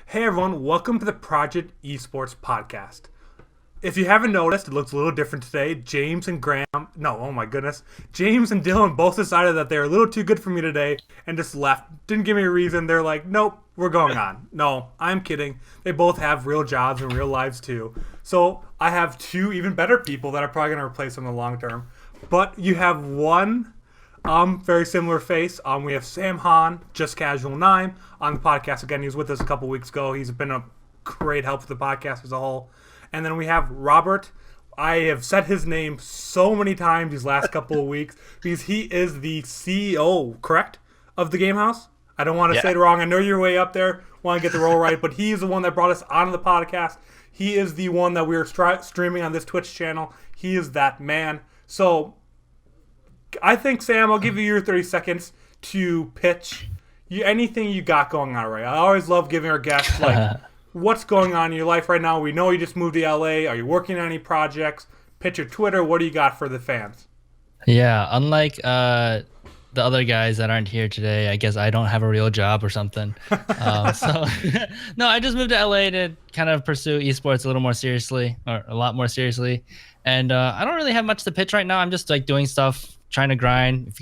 Hey everyone, welcome to the Project Esports podcast. If you haven't noticed, it looks a little different today. James and Graham, no, oh my goodness. James and Dylan both decided that they're a little too good for me today and just left. Didn't give me a reason. They're like, nope, we're going on. No, I'm kidding. They both have real jobs and real lives too. So I have two even better people that are probably going to replace them in the long term. But you have one very similar face. We have Sam Hahn, Just Casual 9, on the podcast. Again, he was with us a couple weeks ago. He's been a great help for the podcast as a whole. And then we have Robert. I have said his name so many times these last couple of weeks because he is the CEO, correct, of the Game Haus? I don't want to say it wrong. I know you're way up there. Want to get the role right, but he is the one that brought us onto the podcast. He is the one that we are streaming on this Twitch channel. He is that man. So I think, Sam, I'll give you your 30 seconds to pitch anything you got going on, right? I always love giving our guests, like, what's going on in your life right now? We know you just moved to LA. Are you working on any projects? Pitch your Twitter. What do you got for the fans? Yeah, unlike the other guys that aren't here today, I guess I don't have a real job or something. So, no, I just moved to LA to kind of pursue esports a little more seriously, or a lot more seriously. And I don't really have much to pitch right now. I'm just like doing stuff, trying to grind.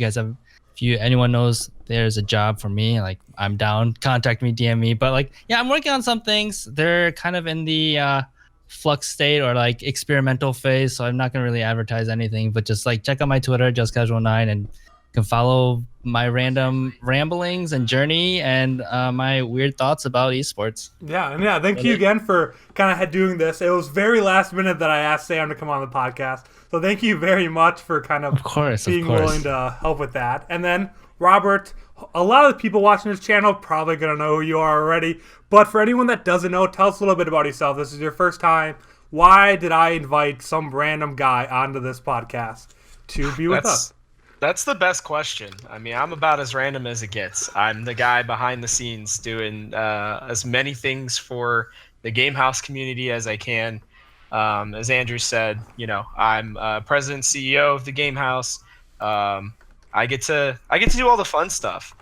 Anyone knows there's a job for me, like I'm down, contact me, DM me. But like, yeah, I'm working on some things. They're kind of in the flux state or like experimental phase. So I'm not gonna really advertise anything, but just like check out my Twitter, Just Casual 9, and can follow my random ramblings and journey and my weird thoughts about esports. Yeah, thank you again for kind of doing this. It was very last minute that I asked Sam to come on the podcast. So thank you very much for kind of being willing to help with that. And then, Robert, a lot of the people watching this channel probably going to know who you are already. But for anyone that doesn't know, tell us a little bit about yourself. This is your first time. Why did I invite some random guy onto this podcast to be with us? That's the best question. I mean, I'm about as random as it gets. I'm the guy behind the scenes doing as many things for the Game Haus community as I can. As Andrew said, I'm president CEO of the Game Haus. I get to do all the fun stuff,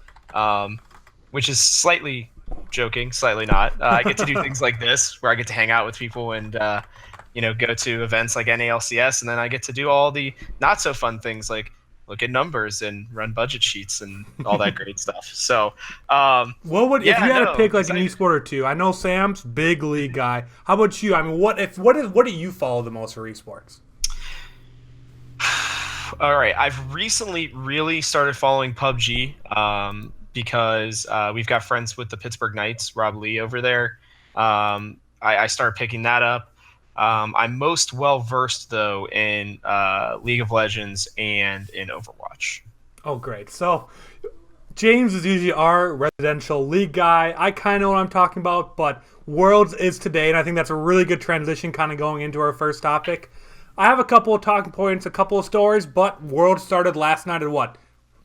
which is slightly joking, slightly not. I get to do things like this, where I get to hang out with people and go to events like NA LCS, and then I get to do all the not so fun things like look at numbers and run budget sheets and all that great stuff. So, if you had to pick like an esport or two? I know Sam's big league guy. How about you? I mean, what do you follow the most for esports? All right, I've recently really started following PUBG because we've got friends with the Pittsburgh Knights, Rob Lee over there. I started picking that up. I'm most well versed though in League of Legends and in Overwatch. Oh, great! So James is usually our residential league guy. I kind of know what I'm talking about, but Worlds is today, and I think that's a really good transition, kind of going into our first topic. I have a couple of talking points, a couple of stories, but Worlds started last night at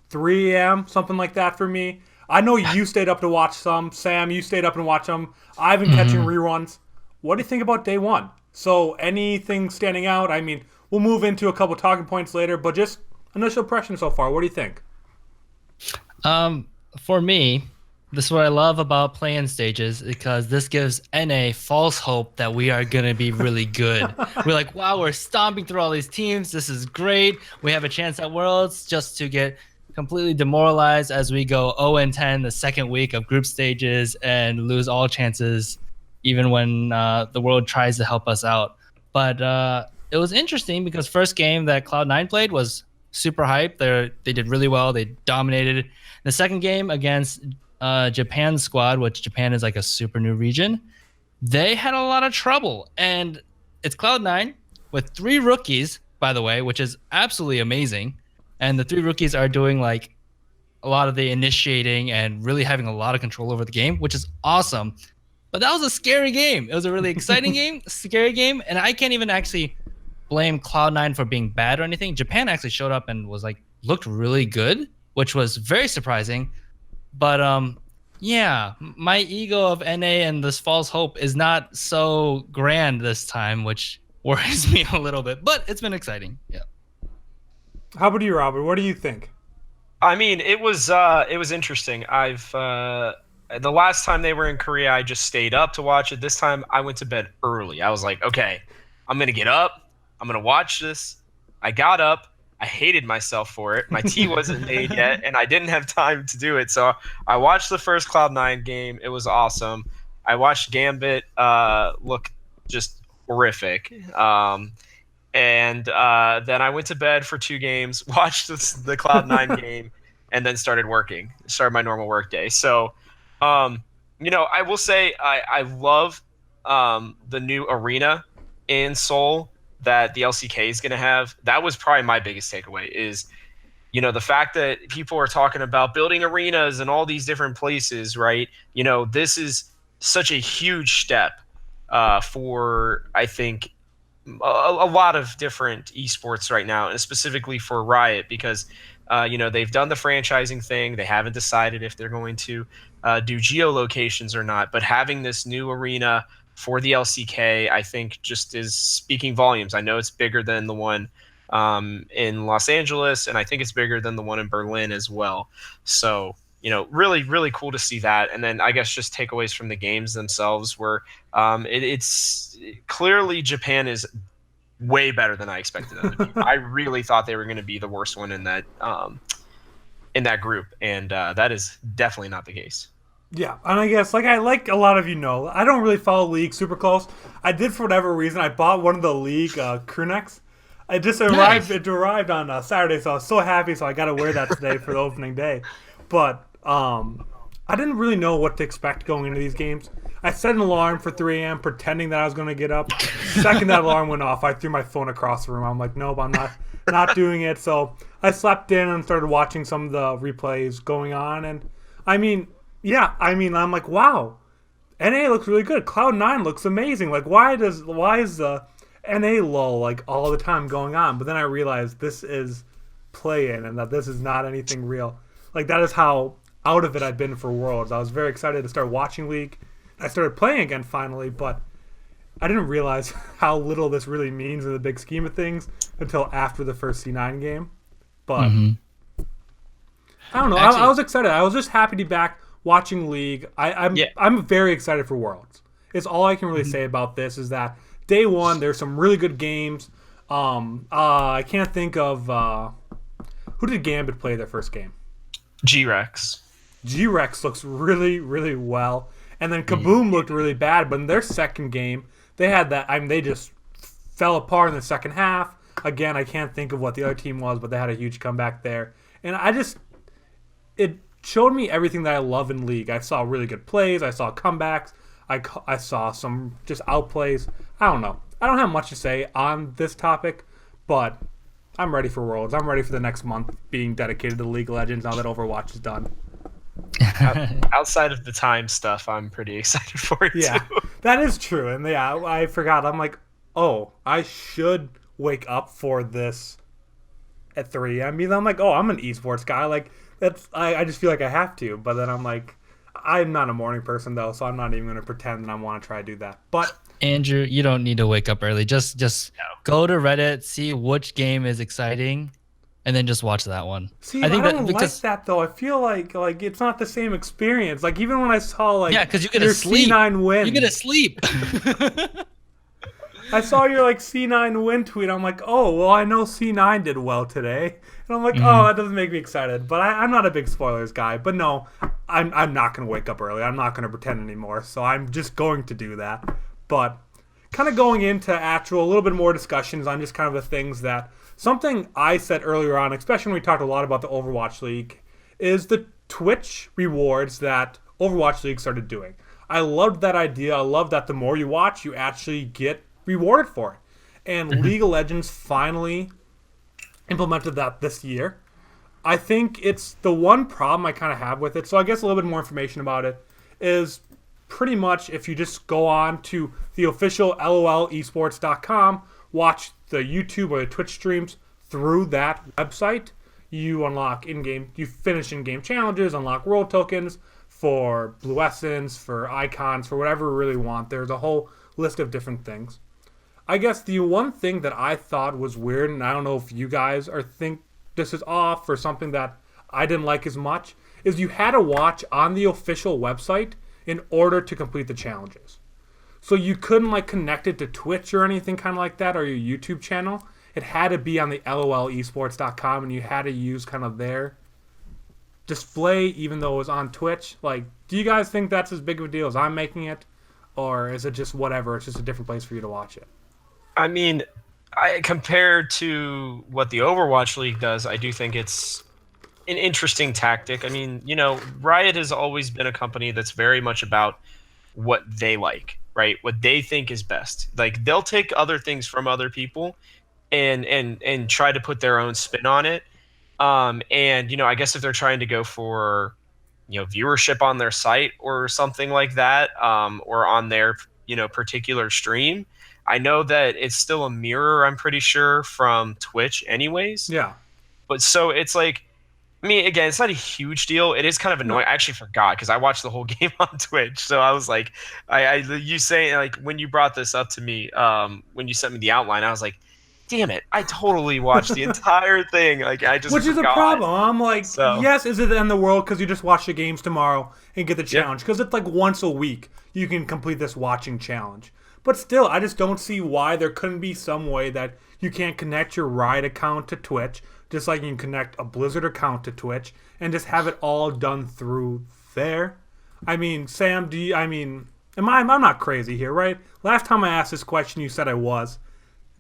3 a.m., something like that for me. I know you stayed up to watch some. Sam, you stayed up and watched some. I've been catching reruns. What do you think about day one? So anything standing out? I mean, we'll move into a couple talking points later, but just initial impression so far. What do you think? For me, this is what I love about play-in stages, because this gives NA false hope that we are going to be really good. We're like, wow, we're stomping through all these teams. This is great. We have a chance at Worlds, just to get completely demoralized as we go 0-10 the second week of group stages and lose all chances, even when the world tries to help us out. But it was interesting because first game that Cloud9 played was super hype. They did really well. They dominated. The second game against Japan's squad, which Japan is like a super new region, they had a lot of trouble. And it's Cloud9 with 3 rookies, by the way, which is absolutely amazing. And the 3 rookies are doing like a lot of the initiating and really having a lot of control over the game, which is awesome. But that was a scary game. It was a really exciting game, scary game, and I can't even actually blame Cloud9 for being bad or anything. Japan actually showed up and looked really good, which was very surprising. But yeah, my ego of NA and this false hope is not so grand this time, which worries me a little bit. But it's been exciting. Yeah. How about you, Robert? What do you think? I mean, it was interesting. the last time they were in Korea, I just stayed up to watch it. This time I went to bed early. I was like, okay, I'm gonna get up. I'm gonna watch this. I got up. I hated myself for it. My tea wasn't made yet, and I didn't have time to do it. So I watched the first Cloud9 game. It was awesome. I watched Gambit look just horrific. And then I went to bed for 2 games, watched the Cloud9 game, and then started working. Started my normal work day. So, I will say I love the new arena in Seoul that the LCK is going to have. That was probably my biggest takeaway is, the fact that people are talking about building arenas in all these different places, right? This is such a huge step for, I think, a lot of different esports right now, and specifically for Riot, because they've done the franchising thing. They haven't decided if they're going to do geolocations or not. But having this new arena for the LCK, I think, just is speaking volumes. I know it's bigger than the one in Los Angeles, and I think it's bigger than the one in Berlin as well. So, really, really cool to see that. And then I guess just takeaways from the games themselves were it's clearly Japan is way better than I expected them to be. I really thought they were going to be the worst one in that group, and that is definitely not the case. Yeah, and I guess like a lot of I don't really follow League super close. I did for whatever reason. I bought one of the League crew necks. It just arrived. Nice. It arrived on Saturday, so I was so happy. So I got to wear that today for the opening day. But I didn't really know what to expect going into these games. I set an alarm for 3 a.m. pretending that I was going to get up. Second that alarm went off, I threw my phone across the room. I'm like, nope, I'm not doing it. So I slept in and started watching some of the replays going on. And I'm like, wow, NA looks really good. Cloud9 looks amazing. Like, why is the NA lull like all the time going on? But then I realized this is play-in and that this is not anything real. Like, that is how out of it I'd been for Worlds. I was very excited to start watching League. I started playing again finally, but I didn't realize how little this really means in the big scheme of things until after the first C9 game. But I don't know. Actually, I was excited. I was just happy to be back watching League. I'm very excited for Worlds. It's all I can really say about this is that day one there's some really good games. I can't think of who did Gambit play their first game? G-Rex. G-Rex looks really, really well. And then Kaboom looked really bad, but in their second game, they had that. They just fell apart in the second half. Again, I can't think of what the other team was, but they had a huge comeback there. And it showed me everything that I love in League. I saw really good plays. I saw comebacks. I saw some just outplays. I don't know. I don't have much to say on this topic, but I'm ready for Worlds. I'm ready for the next month being dedicated to League of Legends now that Overwatch is done. Outside of the time stuff, I'm pretty excited for it too. That is true. And I forgot. I'm like, oh, I should wake up for this at 3 a.m. I'm like, oh, I'm an esports guy. Like, I just feel like I have to. But then I'm like, I'm not a morning person though, so I'm not even going to pretend that I want to try to do that. But Andrew, you don't need to wake up early. Just go to Reddit, see which game is exciting, and then just watch that one. See, I don't like that though. I feel like it's not the same experience. Like, even when I saw because you get to sleep. C9 win. You get to sleep. I saw your C9 win tweet. I'm like, oh well, I know C9 did well today, and I'm like, oh, that doesn't make me excited. But I'm not a big spoilers guy. But no, I'm not gonna wake up early. I'm not gonna pretend anymore. So I'm just going to do that. But kind of going into a little bit more discussions on just kind of the things that. Something I said earlier on, especially when we talked a lot about the Overwatch League, is the Twitch rewards that Overwatch League started doing. I loved that idea. I love that the more you watch, you actually get rewarded for it. And League of Legends finally implemented that this year. I think it's the one problem I kind of have with it. So I guess a little bit more information about it is pretty much if you just go on to the official LOLesports.com, watch the YouTube or the Twitch streams through that website, you unlock you finish in-game challenges, unlock world tokens for blue essence, for icons, for whatever you really want. There's a whole list of different things. I guess the one thing that I thought was weird, and I don't know if you guys think this is off or something that I didn't like as much, is you had to watch on the official website in order to complete the challenges. So you couldn't like connect it to Twitch or anything kind of like that, or your YouTube channel. It had to be on the LOLesports.com, and you had to use kind of their display, even though it was on Twitch. Like, do you guys think that's as big of a deal as I'm making it? Or is it just whatever? It's just a different place for you to watch it. I mean, compared to what the Overwatch League does, I do think it's an interesting tactic. I mean, Riot has always been a company that's very much about what they like, right? What they think is best. Like, they'll take other things from other people and try to put their own spin on it. And I guess if they're trying to go for viewership on their site or something like that, or on their particular stream, I know that it's still a mirror, I'm pretty sure, from Twitch anyways. Yeah. But so it's like, I mean, again, it's not a huge deal. It is kind of annoying. I actually forgot because I watched the whole game on Twitch. So I was like, you saying, like, when you brought this up to me, when you sent me the outline, I was like, damn it, I totally watched the entire thing. Like, I just Which is a forgot. problem. I'm like, So- yes, is it the end of the world because you just watch the games tomorrow and get the challenge? Because it's like once a week you can complete this watching challenge. But still, I just don't see why there couldn't be some way that you can't connect your Riot account to Twitch, just like you can connect a Blizzard account to Twitch, and just have it all done through there. I mean, Sam, I'm not crazy here, right? Last time I asked this question, you said I was.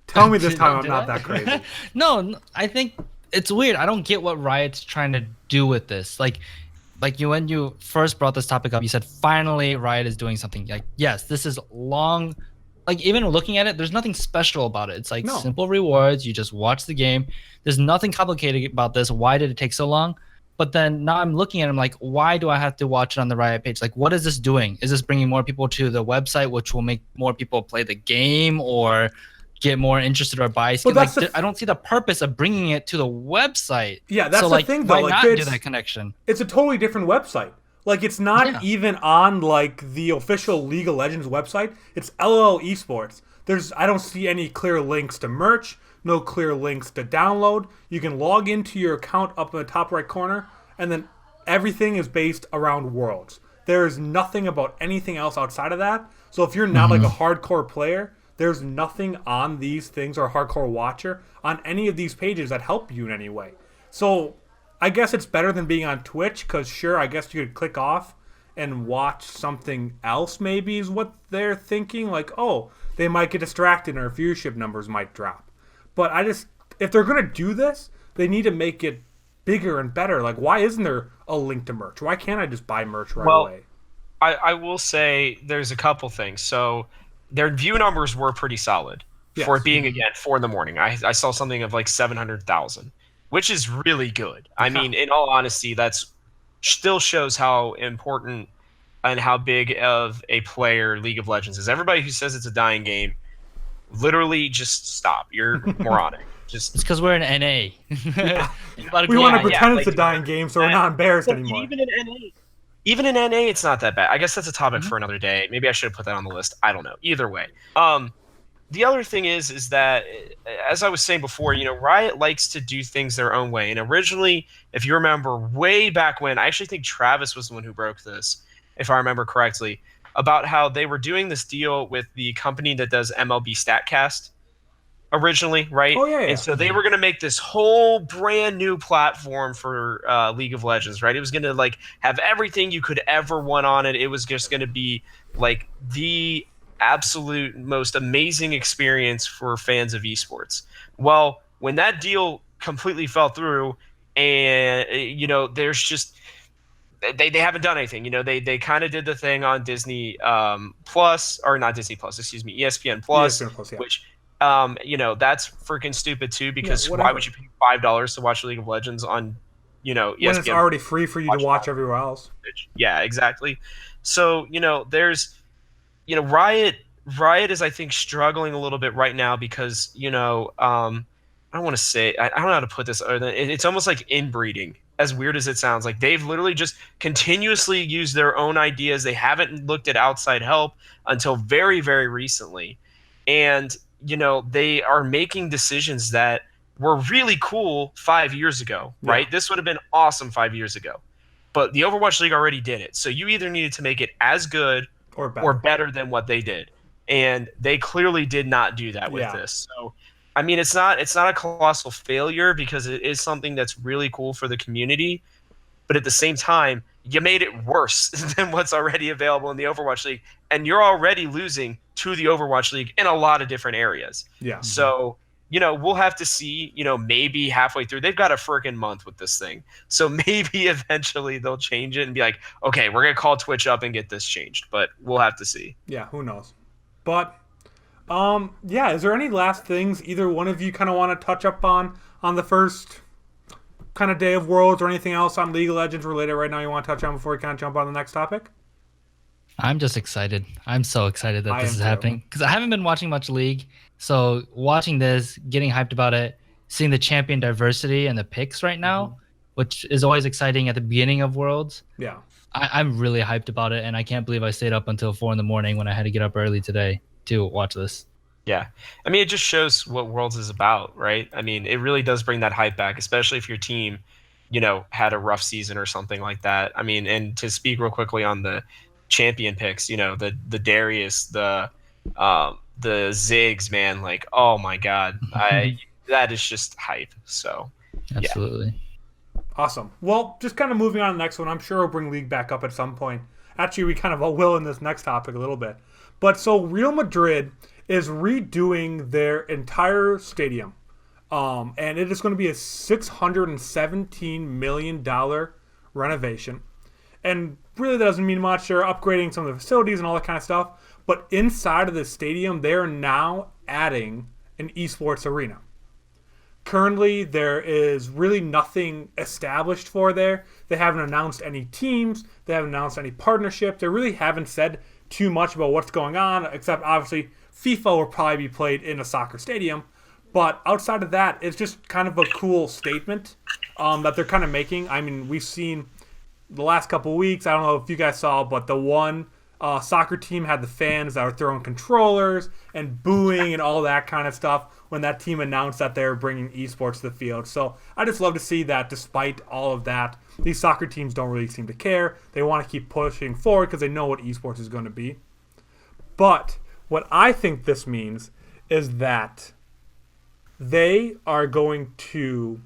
Tell me this time I'm not that crazy. No, I think it's weird. I don't get what Riot's trying to do with this. Like when you first brought this topic up, you said finally Riot is doing something. Like, yes, this is long. Like, even looking at it, there's nothing special about it. It's like simple rewards. You just watch the game. There's nothing complicated about this. Why did it take so long? But then now I'm looking at it, I'm like, why do I have to watch it on the Riot page? Like, what is this doing? Is this bringing more people to the website, which will make more people play the game or get more interested or buy skin? Like, I don't see the purpose of bringing it to the website. Yeah, that's the thing, though. Why like, not do that connection? It's a totally different website. Like, it's not even on, like, the official League of Legends website. It's LOL Esports. I don't see any clear links to merch, no clear links to download. You can log into your account up in the top right corner, and then everything is based around Worlds. There is nothing about anything else outside of that. So if you're not like a hardcore player, there's nothing on these things, or a hardcore watcher on any of these pages that help you in any way. So I guess it's better than being on Twitch, because sure, I guess you could click off and watch something else, maybe, is what they're thinking. Like, oh, they might get distracted or viewership numbers might drop. But if they're going to do this, they need to make it bigger and better. Like, why isn't there a link to merch? Why can't I just buy merch right away? I will say there's a couple things. So their view numbers were pretty solid for it being, again, 4 a.m. I saw something of like 700,000, which is really good. I mean, in all honesty, that's still shows how important and how big of a player League of Legends is. Everybody who says it's a dying game, literally just stop. You're moronic. It's because we're in NA. We want to pretend it's a dying game, so we're not embarrassed anymore. Even in NA, it's not that bad. I guess that's a topic for another day. Maybe I should have put that on the list. I don't know. Either way. The other thing is that, as I was saying before, Riot likes to do things their own way. And originally, if you remember way back when, I actually think Travis was the one who broke this, if I remember correctly, about how they were doing this deal with the company that does MLB StatCast originally, right? Oh, yeah. And so they were going to make this whole brand new platform for League of Legends, right? It was going to like have everything you could ever want on it. It was just going to be like the absolute most amazing experience for fans of esports. Well, when that deal completely fell through, and there's just they haven't done anything. They kind of did the thing on Disney Plus, or not Disney Plus, excuse me, ESPN Plus, which that's freaking stupid too, because why would you pay $5 to watch League of Legends on ESPN when it's already free for you to watch everywhere else? Yeah, exactly. So there's Riot is, I think, struggling a little bit right now because I don't want to say, I don't know how to put this other than it's almost like inbreeding, as weird as it sounds. Like, they've literally just continuously used their own ideas. They haven't looked at outside help until very, very recently. And they are making decisions that were really cool 5 years ago, right? This would have been awesome 5 years ago. but the Overwatch League already did it. So you either needed to make it as good or better than what they did, and they clearly did not do that with this. So, I mean, it's not a colossal failure because it is something that's really cool for the community, but at the same time, you made it worse than what's already available in the Overwatch League, and you're already losing to the Overwatch League in a lot of different areas. Yeah. So, we'll have to see, maybe halfway through. They've got a freaking month with this thing. So maybe eventually they'll change it and be like, okay, we're going to call Twitch up and get this changed. But we'll have to see. Yeah, who knows? But, is there any last things either one of you kind of want to touch up on the first kind of day of Worlds or anything else on League of Legends related right now you want to touch on before we kind of jump on the next topic? I'm just excited. I'm so excited that this is happening because I haven't been watching much League. So watching this, getting hyped about it, seeing the champion diversity and the picks right now, which is always exciting at the beginning of Worlds. Yeah. I'm really hyped about it, and I can't believe I stayed up until 4 a.m. when I had to get up early today to watch this. Yeah. I mean, it just shows what Worlds is about, right? I mean, it really does bring that hype back, especially if your team, had a rough season or something like that. I mean, and to speak real quickly on the champion picks, the Darius, the Ziggs, man, like, oh my God, that is just hype. So absolutely. Awesome. Well, just kind of moving on to the next one. I'm sure we'll bring League back up at some point. Actually, we kind of will in this next topic a little bit. But so Real Madrid is redoing their entire stadium. And it is going to be a $617 million renovation. And really that doesn't mean much. They're upgrading some of the facilities and all that kind of stuff. But inside of the stadium, they're now adding an esports arena. Currently, there is really nothing established for there. They haven't announced any teams. They haven't announced any partnerships. They really haven't said too much about what's going on, except obviously FIFA will probably be played in a soccer stadium. But outside of that, it's just kind of a cool statement that they're kind of making. I mean, we've seen the last couple of weeks, I don't know if you guys saw, but the one soccer team had the fans that were throwing controllers and booing and all that kind of stuff when that team announced that they were bringing esports to the field. So I just love to see that despite all of that, these soccer teams don't really seem to care. They want to keep pushing forward because they know what esports is going to be. But what I think this means is that they are going to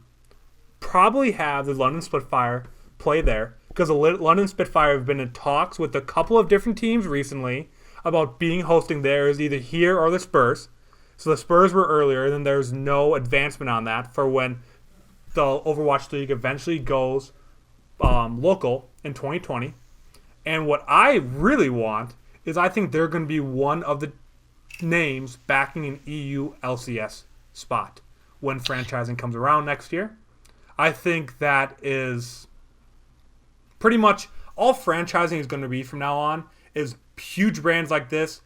probably have the London Spitfire play there, because the London Spitfire have been in talks with a couple of different teams recently about hosting theirs either here or the Spurs. So the Spurs were earlier, and then there's no advancement on that for when the Overwatch League eventually goes local in 2020. And what I really want is I think they're going to be one of the names backing an EU LCS spot when franchising comes around next year. I think that is pretty much all franchising is going to be from now on is huge brands like this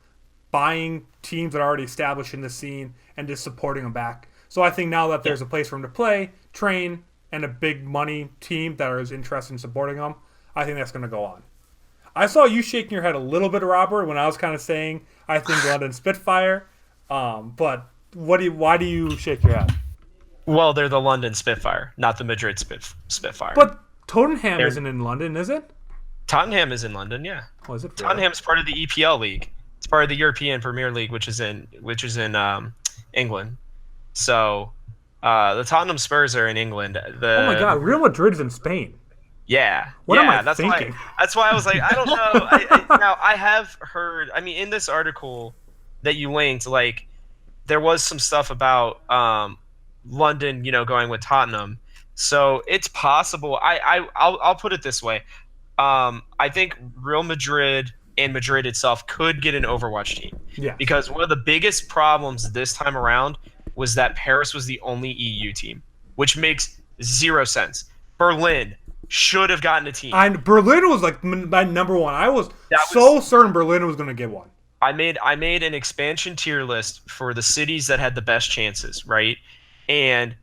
buying teams that are already established in the scene and just supporting them back. So I think now that there's a place for them to play, train, and a big money team that is interested in supporting them, I think that's going to go on. I saw you shaking your head a little bit, Robert, when I was kind of saying I think London Spitfire. But why do you shake your head? Well, they're the London Spitfire, not the Madrid Spitfire. But Tottenham isn't in London, is it? Tottenham is in London, yeah. Oh, is it? Tottenham's part of the EPL league. It's part of the European Premier League, which is in England. So the Tottenham Spurs are in England. Oh my God, Real Madrid's in Spain. Yeah. What am I thinking? That's why I was like, I don't know. Now I have heard. I mean, in this article that you linked, like there was some stuff about London, going with Tottenham. So it's possible. I'll put it this way. I think Real Madrid and Madrid itself could get an Overwatch team. Yeah. Because one of the biggest problems this time around was that Paris was the only EU team, which makes zero sense. Berlin should have gotten a team. And Berlin was like my number one. I was so certain Berlin was going to get one. I made an expansion tier list for the cities that had the best chances, right? And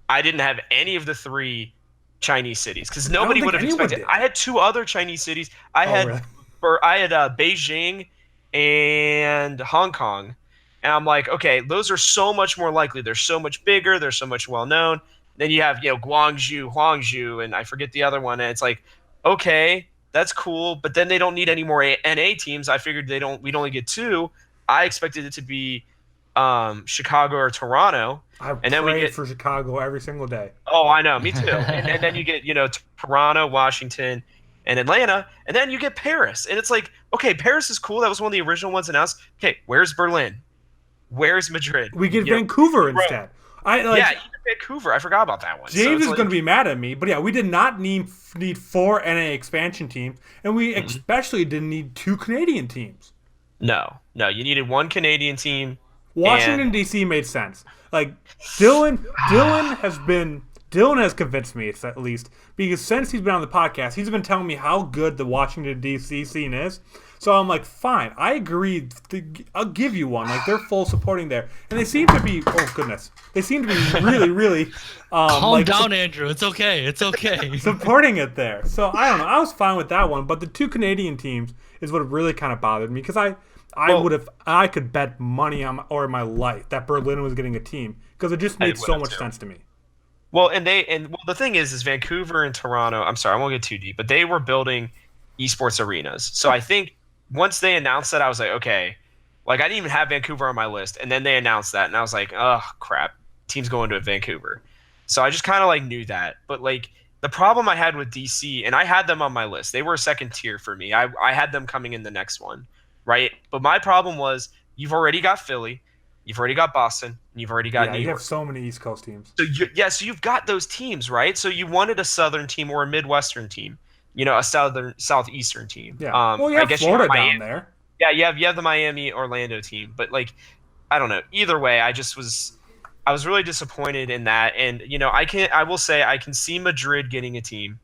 I didn't have any of the three Chinese cities because nobody would have expected. I had two other Chinese cities. I had Beijing and Hong Kong, and I'm like, okay, those are so much more likely. They're so much bigger. They're so much well known. Then you have Guangzhou, Huangzhou, and I forget the other one. And it's like, okay, that's cool, but then they don't need any more NA teams. I figured we'd only get 2. I expected it to be Chicago or Toronto, I and then we prayed get. for Chicago every single day. Oh, I know, me too. And then you get Toronto, Washington, and Atlanta, and then you get Paris, and it's like, okay, Paris is cool. That was one of the original ones announced. Okay, where's Berlin? Where's Madrid? We get Vancouver Right. instead. Yeah, even Vancouver. I forgot about that one. James is going to be mad at me, but yeah, we did not need 4 NA expansion teams, and we especially didn't need 2 Canadian teams. No, you needed 1 Canadian team. Washington D.C. made sense. Like Dylan has convinced me at least, because since he's been on the podcast, he's been telling me how good the Washington D.C. scene is. So I'm like, fine, I agree. I'll give you one. Like, they're full supporting there, and they seem to be. Oh goodness, they seem to be really, really. Calm down, Andrew. It's okay. It's okay. Supporting it there. So I don't know. I was fine with that one, but the 2 Canadian teams is what really kind of bothered me, because I could bet money on my life that Berlin was getting a team, because it just made so much sense to me. Well, the thing is Vancouver and Toronto. I'm sorry, I won't get too deep, but they were building esports arenas. So I think once they announced that, I was like, okay, like I didn't even have Vancouver on my list, and then they announced that, and I was like, oh crap, team's going to Vancouver. So I just kind of like knew that, but like the problem I had with DC, and I had them on my list, they were a second tier for me. I had them coming in the next one, right? But my problem was you've already got Philly. You've already got Boston, and you've already got New York. You have so many East Coast teams. So you've got those teams, right? So you wanted a Southern team or a Midwestern team, a Southeastern team. Yeah. Well, you have Florida down there. Yeah, you have the Miami Orlando team, but like, I don't know. Either way, I was really disappointed in that, and I will say I can see Madrid getting a team,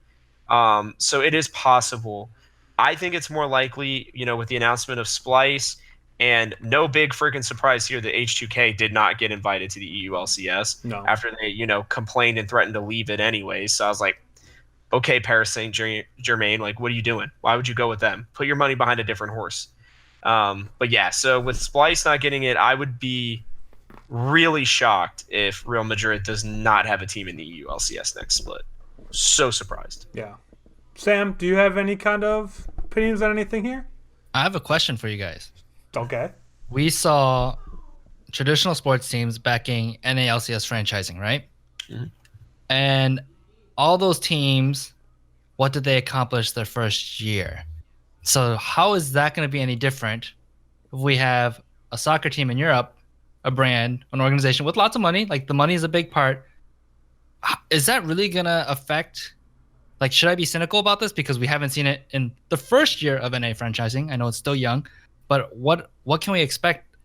so it is possible. I think it's more likely, with the announcement of Splice. And no big freaking surprise here that H2K did not get invited to the EU LCS after they, complained and threatened to leave it anyways. So I was like, okay, Paris Saint-Germain, like, what are you doing? Why would you go with them? Put your money behind a different horse. But yeah, so with Splice not getting it, I would be really shocked if Real Madrid does not have a team in the EU LCS next split. So surprised. Yeah. Sam, do you have any kind of opinions on anything here? I have a question for you guys. Okay. We saw traditional sports teams backing NA LCS franchising, right? Mm-hmm. And all those teams, what did they accomplish their first year? So how is that going to be any different if we have a soccer team in Europe, a brand, an organization with lots of money? Like, the money is a big part. Is that really going to affect? Like, should I be cynical about this because we haven't seen it in the first year of NA franchising? I know it's still young. But what can we expect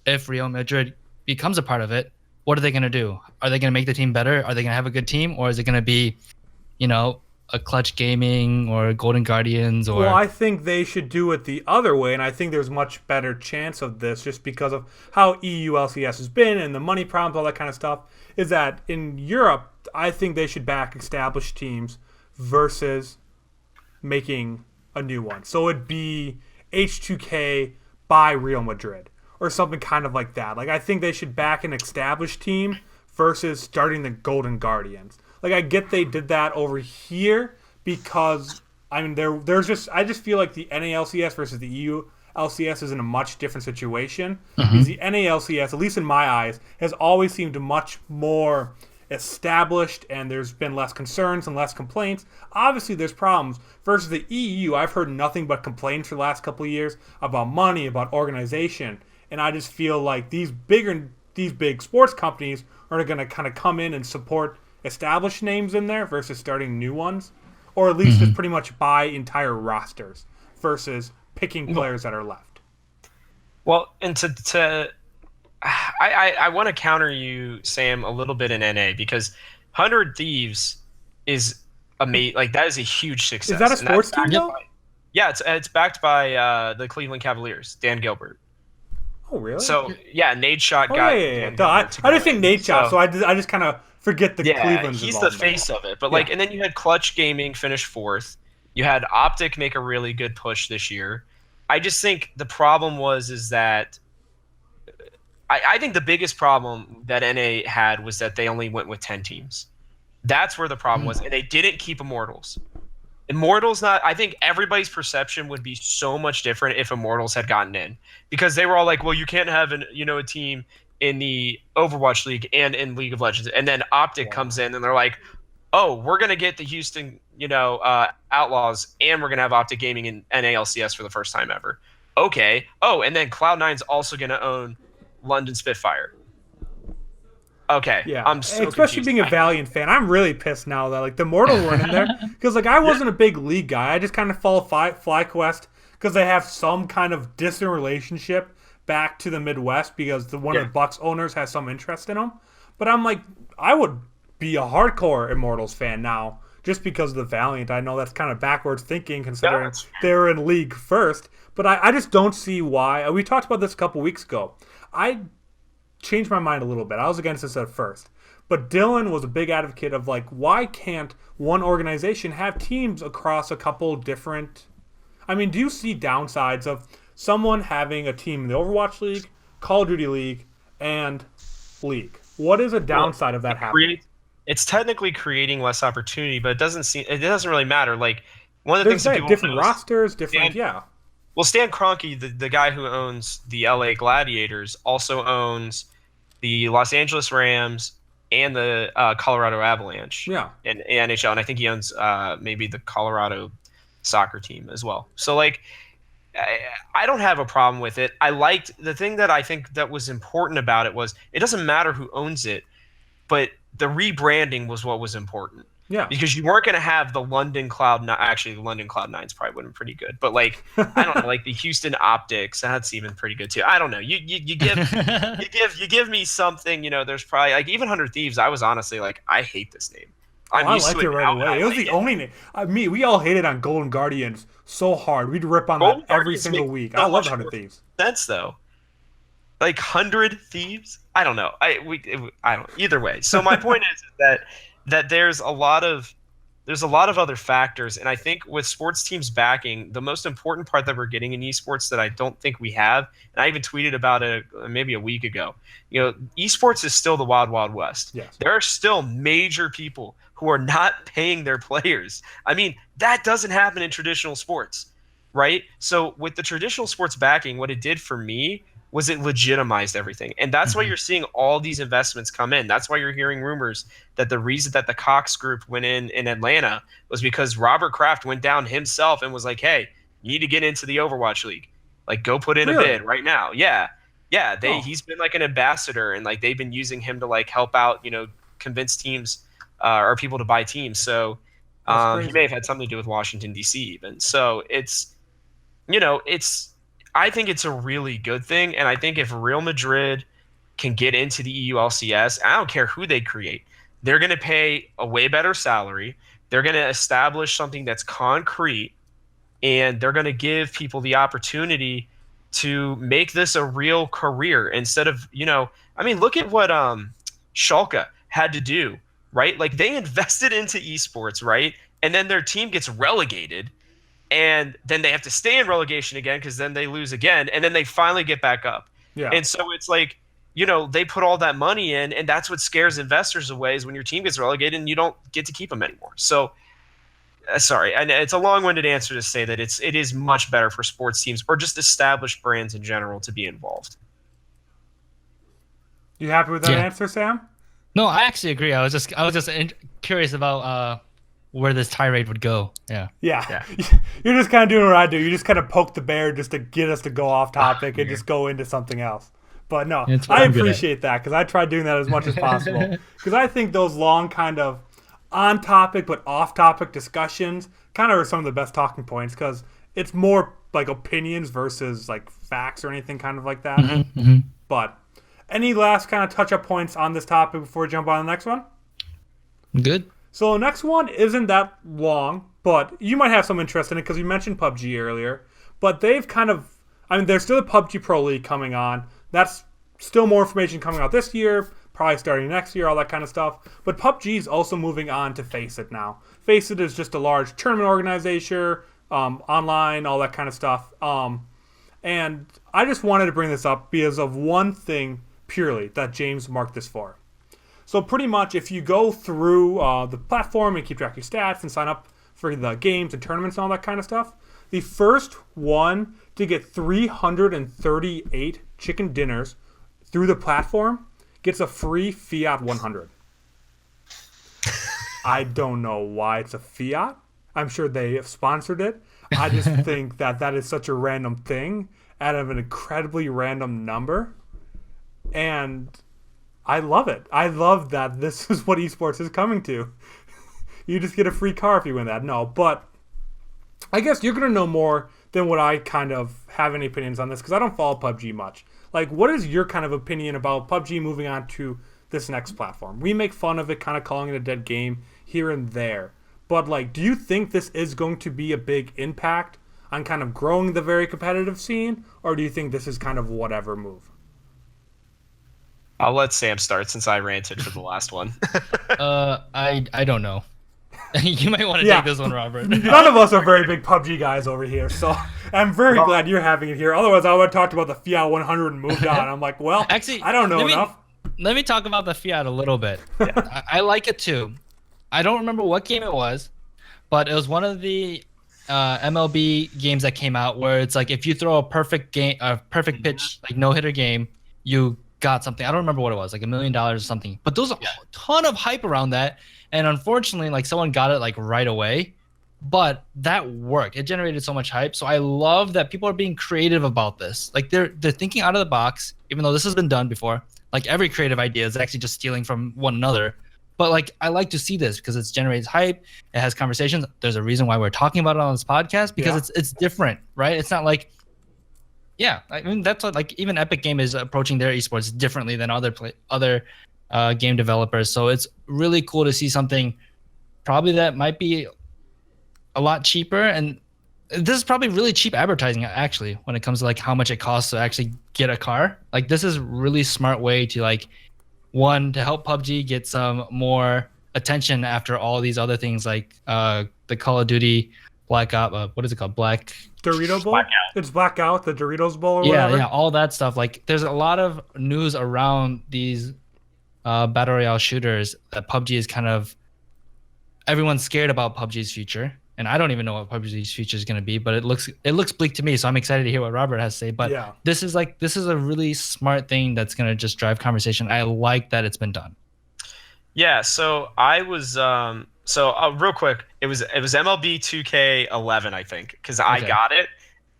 if Real Madrid becomes a part of it? What are they going to do? Are they going to make the team better? Are they going to have a good team? Or is it going to be, a Clutch Gaming or Golden Guardians? Well, I think they should do it the other way, and I think there's much better chance of this just because of how EU LCS has been and the money problems, all that kind of stuff, is that in Europe, I think they should back established teams versus making a new one. So it'd be H2K by Real Madrid or something kind of like that. Like, I think they should back an established team versus starting the Golden Guardians. Like, I get they did that over here because I just feel like the NALCS versus the EU LCS is in a much different situation. Because the NALCS, at least in my eyes, has always seemed much more established, and there's been less concerns and less complaints. Obviously, there's problems. Versus the EU, I've heard nothing but complaints for the last couple of years about money, about organization, and I just feel like these big sports companies are going to kind of come in and support established names in there versus starting new ones, or at least just pretty much buy entire rosters versus picking players that are left. Well, and I want to counter you, Sam, a little bit in NA because 100 Thieves is amazing. Like, that is a huge success. Is that a sports team though? Yeah, it's backed by the Cleveland Cavaliers, Dan Gilbert. Oh, really? So yeah, Nade Shot got. I just think Nade Shot, so I just kind of forget the Cleveland. He's the face of it. But and then you had Clutch Gaming finish 4th. You had Optic make a really good push this year. I just think the problem is that I think the biggest problem that NA had was that they only went with 10 teams. That's where the problem was, and they didn't keep Immortals. Immortals not. I think everybody's perception would be so much different if Immortals had gotten in, because they were all like, well, you can't have a team in the Overwatch League and in League of Legends, and then Optic comes in and they're like, oh, we're gonna get the Houston Outlaws, and we're gonna have Optic Gaming in NALCS for the first time ever. Okay. Oh, and then Cloud9's also gonna own London Spitfire. Okay, Yeah, I'm so especially confused. being a Valiant fan, I'm really pissed now that like the Mortals weren't in there because like I wasn't a big League guy. I just kind of follow FlyQuest because they have some kind of distant relationship back to the Midwest because one of the Bucks owners has some interest in them. But I'm like, I would be a hardcore Immortals fan now just because of the Valiant. I know that's kind of backwards thinking considering they're in League first, but I just don't see why. We talked about this a couple weeks ago. I changed my mind a little bit. I was against this at first. But Dylan was a big advocate of like, why can't one organization have teams across a couple different... I mean, do you see downsides of someone having a team in the Overwatch League, Call of Duty League, and League? What is a downside of that happening? It's technically creating less opportunity, but it doesn't really matter. Like, one of the things that people different notice, rosters, different... Well, Stan Kroenke, the guy who owns the LA Gladiators, also owns the Los Angeles Rams and the Colorado Avalanche in NHL. And I think he owns maybe the Colorado soccer team as well. So, like, I don't have a problem with it. The thing that I think that was important about it was it doesn't matter who owns it, but the rebranding was what was important. Yeah. Because you weren't going to have the London Cloud9. Actually, the London Cloud9's probably would have been pretty good. But, like, I don't know, like the Houston Optics, that's even pretty good too. I don't know. You give me something, there's probably, like, even 100 Thieves, I was honestly like, I hate this name. I liked it right away. It was the only name. We all hated on Golden Guardians so hard. We'd rip on that every single week. I love 100 Thieves. Sense, though. Like 100 Thieves? I don't know. I don't. Either way. So my point is that there's a lot of other factors, and I think with sports teams backing, the most important part that we're getting in esports that I don't think we have, and I even tweeted about it maybe a week ago. Esports is still the wild, wild west. Yes. There are still major people who are not paying their players. I mean, that doesn't happen in traditional sports, right? So with the traditional sports backing, what it did for me was it legitimized everything. And that's why you're seeing all these investments come in. That's why you're hearing rumors that the reason that the Cox Group went in Atlanta was because Robert Kraft went down himself and was like, hey, you need to get into the Overwatch League. Like, go put in a bid right now. Yeah. He's been like an ambassador, and like they've been using him to like help out, convince teams or people to buy teams. So he may have had something to do with Washington, D.C. even. So I think it's a really good thing, and I think if Real Madrid can get into the EU LCS, I don't care who they create, they're going to pay a way better salary. They're going to establish something that's concrete, and they're going to give people the opportunity to make this a real career instead of, look at what Schalke had to do, right? Like, they invested into esports, right? And then their team gets relegated. And then they have to stay in relegation again because then they lose again, and then they finally get back up. Yeah. And so it's like, they put all that money in, and that's what scares investors away is when your team gets relegated and you don't get to keep them anymore. So, sorry, and it's a long-winded answer to say that it is much better for sports teams or just established brands in general to be involved. You happy with that answer, Sam? No, I actually agree. I was just curious about where this tirade would go. Yeah. You're just kind of doing what I do. You just kind of poke the bear just to get us to go off topic and just go into something else. But no, I appreciate that because I try doing that as much as possible. Because I think those long kind of on topic but off topic discussions kind of are some of the best talking points because it's more like opinions versus like facts or anything kind of like that. But any last kind of touch up points on this topic before we jump on the next one? Good. So the next one isn't that long, but you might have some interest in it because you mentioned PUBG earlier. But they've there's still a PUBG Pro League coming on. That's still more information coming out this year, probably starting next year, all that kind of stuff. But PUBG is also moving on to Faceit now. Faceit is just a large tournament organization, online, all that kind of stuff. And I just wanted to bring this up because of one thing purely that James marked this for. So pretty much if you go through the platform and keep track of your stats and sign up for the games and tournaments and all that kind of stuff. The first one to get 338 chicken dinners through the platform gets a free Fiat 100. I don't know why it's a Fiat. I'm sure they have sponsored it. I just think that is such a random thing out of an incredibly random number. And I love it. I love that this is what esports is coming to. You just get a free car if you win that. No, but I guess you're going to know more than what I kind of have any opinions on this because I don't follow PUBG much. Like, what is your kind of opinion about PUBG moving on to this next platform? We make fun of it, kind of calling it a dead game here and there. But, like, do you think this is going to be a big impact on kind of growing the very competitive scene? Or do you think this is kind of whatever move? I'll let Sam start since I ranted for the last one. I don't know. You might want to take this one, Robert. None of us are very big PUBG guys over here, so I'm very glad you're having it here. Otherwise, I would have talked about the Fiat 100 and moved on. I'm like, well, actually, I don't know enough. Let me talk about the Fiat a little bit. Yeah. I like it too. I don't remember what game it was, but it was one of the MLB games that came out where it's like if you throw a perfect pitch, like no-hitter game, you got something. I don't remember what it was, like $1 million or something. But there's a ton of hype around that. And unfortunately, like someone got it like right away, but that worked. It generated so much hype. So I love that people are being creative about this. Like they're thinking out of the box, even though this has been done before. Like every creative idea is actually just stealing from one another. But like I like to see this because it generates hype. It has conversations. There's a reason why we're talking about it on this podcast because it's different, right? It's not like, I mean that's what, like even Epic Game is approaching their esports differently than other game developers. So it's really cool to see something probably that might be a lot cheaper. And this is probably really cheap advertising actually when it comes to like how much it costs to actually get a car. Like this is really smart way to like one to help PUBG get some more attention after all these other things like the Call of Duty Blackout, what is it called? Dorito Bowl? Blackout. It's Blackout, the Doritos Bowl or whatever. Yeah, all that stuff. Like there's a lot of news around these battle royale shooters that PUBG is kind of everyone's scared about PUBG's future, and I don't even know what PUBG's future is going to be, but it looks bleak to me. So I'm excited to hear what Robert has to say. But this is a really smart thing that's going to just drive conversation. I like that it's been done. Yeah. So I was real quick. It was MLB 2K11, I think, because I got it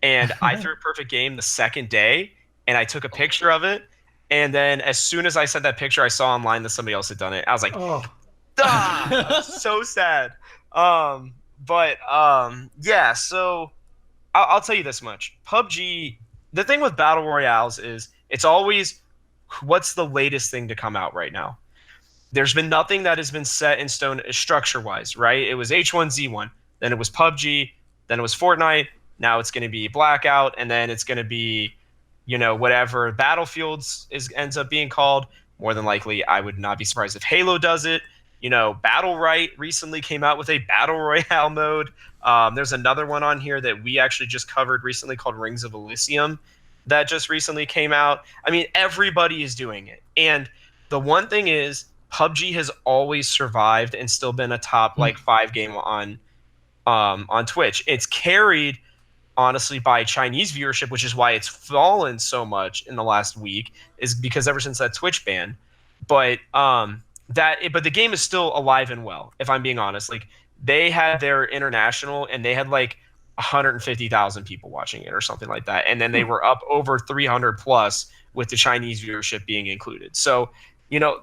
and I threw a perfect game the second day, and I took a picture of it. And then as soon as I sent that picture, I saw online that somebody else had done it. I was like, so sad. So I'll tell you this much. PUBG, the thing with Battle Royales is it's always what's the latest thing to come out right now. There's been nothing that has been set in stone structure-wise, right? It was H1Z1, then it was PUBG, then it was Fortnite, now it's going to be Blackout, and then it's going to be whatever Battlefields ends up being called. More than likely, I would not be surprised if Halo does it. Battle Right recently came out with a Battle Royale mode. There's another one on here that we actually just covered recently called Rings of Elysium that just recently came out. I mean, everybody is doing it. And the one thing is, PUBG has always survived and still been a top 5 game on Twitch. It's carried honestly by Chinese viewership, which is why it's fallen so much in the last week, is because ever since that Twitch ban. But the game is still alive and well, if I'm being honest. Like they had their international and they had like 150,000 people watching it or something like that, and then they were up over 300 plus with the Chinese viewership being included. So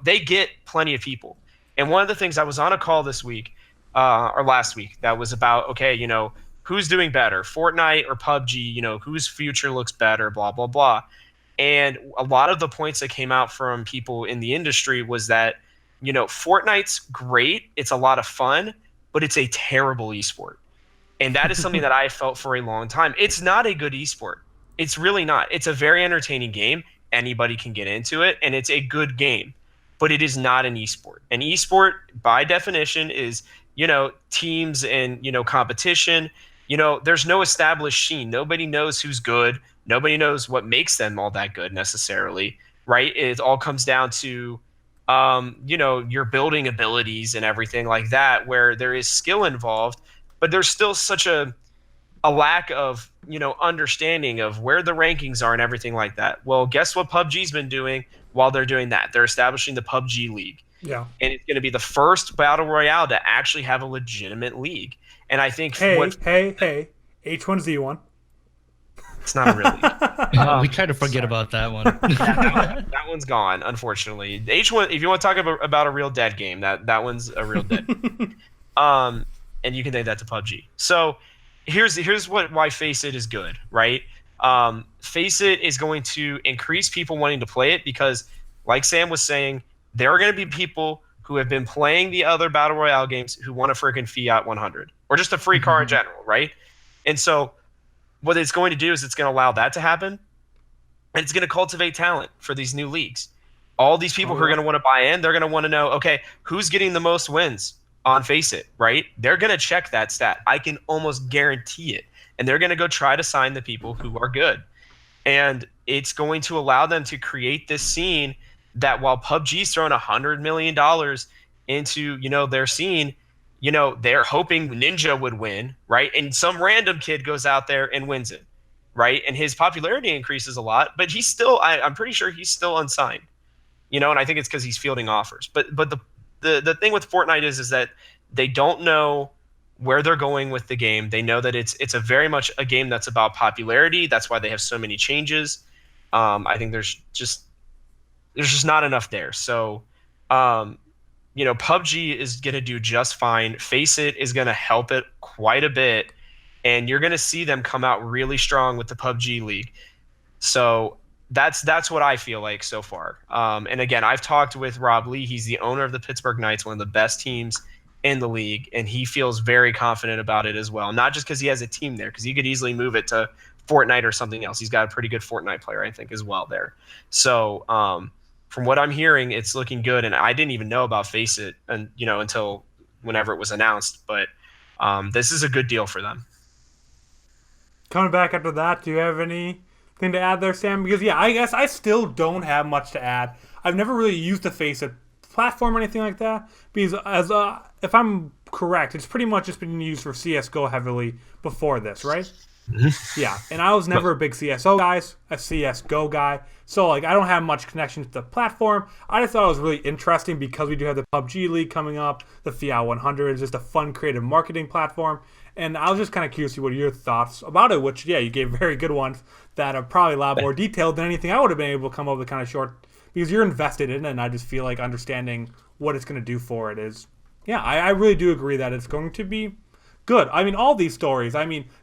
they get plenty of people. And one of the things, I was on a call this week or last week that was about who's doing better, Fortnite or PUBG, whose future looks better, blah, blah, blah. And a lot of the points that came out from people in the industry was that, Fortnite's great. It's a lot of fun, but it's a terrible esport. And that is something that I felt for a long time. It's not a good esport. It's really not. It's a very entertaining game. Anybody can get into it, and it's a good game. But it is not an esport. An esport, by definition, is, teams and, competition. There's no established scene. Nobody knows who's good. Nobody knows what makes them all that good necessarily, right? It all comes down to, your building abilities and everything like that, where there is skill involved. but there's still such a lack of understanding of where the rankings are and everything like that. Well, guess what PUBG's been doing while they're doing that? They're establishing the PUBG League. Yeah. And it's going to be the first battle royale to actually have a legitimate league. And I think hey, H1Z1. It's not a real league. We try to forget about that one. that one's gone, unfortunately. H1, if you want to talk about a real dead game, that one's a real dead. And you can take that to PUBG. So here's why Face It is good, right? Face It is going to increase people wanting to play it because, like Sam was saying, there are going to be people who have been playing the other battle royale games who want a freaking Fiat 100 or just a free car in general, right? And so what it's going to do is it's going to allow that to happen, and it's going to cultivate talent for these new leagues. All these people who are going to want to buy in, they're going to want to know, okay, who's getting the most wins on Face It, right? They're going to check that stat. I can almost guarantee it. And they're going to go try to sign the people who are good. And it's going to allow them to create this scene that while PUBG's throwing $100 million into, their scene, they're hoping Ninja would win, right? And some random kid goes out there and wins it, right? And his popularity increases a lot, but he's still, I'm pretty sure he's still unsigned, and I think it's because he's fielding offers. But the thing with Fortnite is that they don't know where they're going with the game. They know that it's a very much a game that's about popularity. That's why they have so many changes. I think there's just not enough there. So, PUBG is going to do just fine. Face It is going to help it quite a bit. And you're going to see them come out really strong with the PUBG League. So that's what I feel like so far. And again, I've talked with Rob Lee. He's the owner of the Pittsburgh Knights, one of the best teams in the league. And he feels very confident about it as well. Not just because he has a team there, because he could easily move it to Fortnite or something else. He's got a pretty good Fortnite player, I think, as well there. So, from what I'm hearing, it's looking good, and I didn't even know about Face It, and until whenever it was announced. But this is a good deal for them. Coming back after that, do you have anything to add there, Sam? Because I guess I still don't have much to add. I've never really used the Face It platform or anything like that. Because if I'm correct, it's pretty much just been used for CS:GO heavily before this, right? Yeah, and I was never a big CS:GO guy, so I don't have much connection to the platform. I just thought it was really interesting because we do have the PUBG League coming up, the Fiat 100 is just a fun creative marketing platform, and I was just kind of curious to see what are your thoughts about it, which, you gave very good ones that are probably a lot more detailed than anything I would have been able to come up with kind of short, because you're invested in it, and I just feel like understanding what it's going to do for it is, I really do agree that it's going to be good. I mean, all these stories,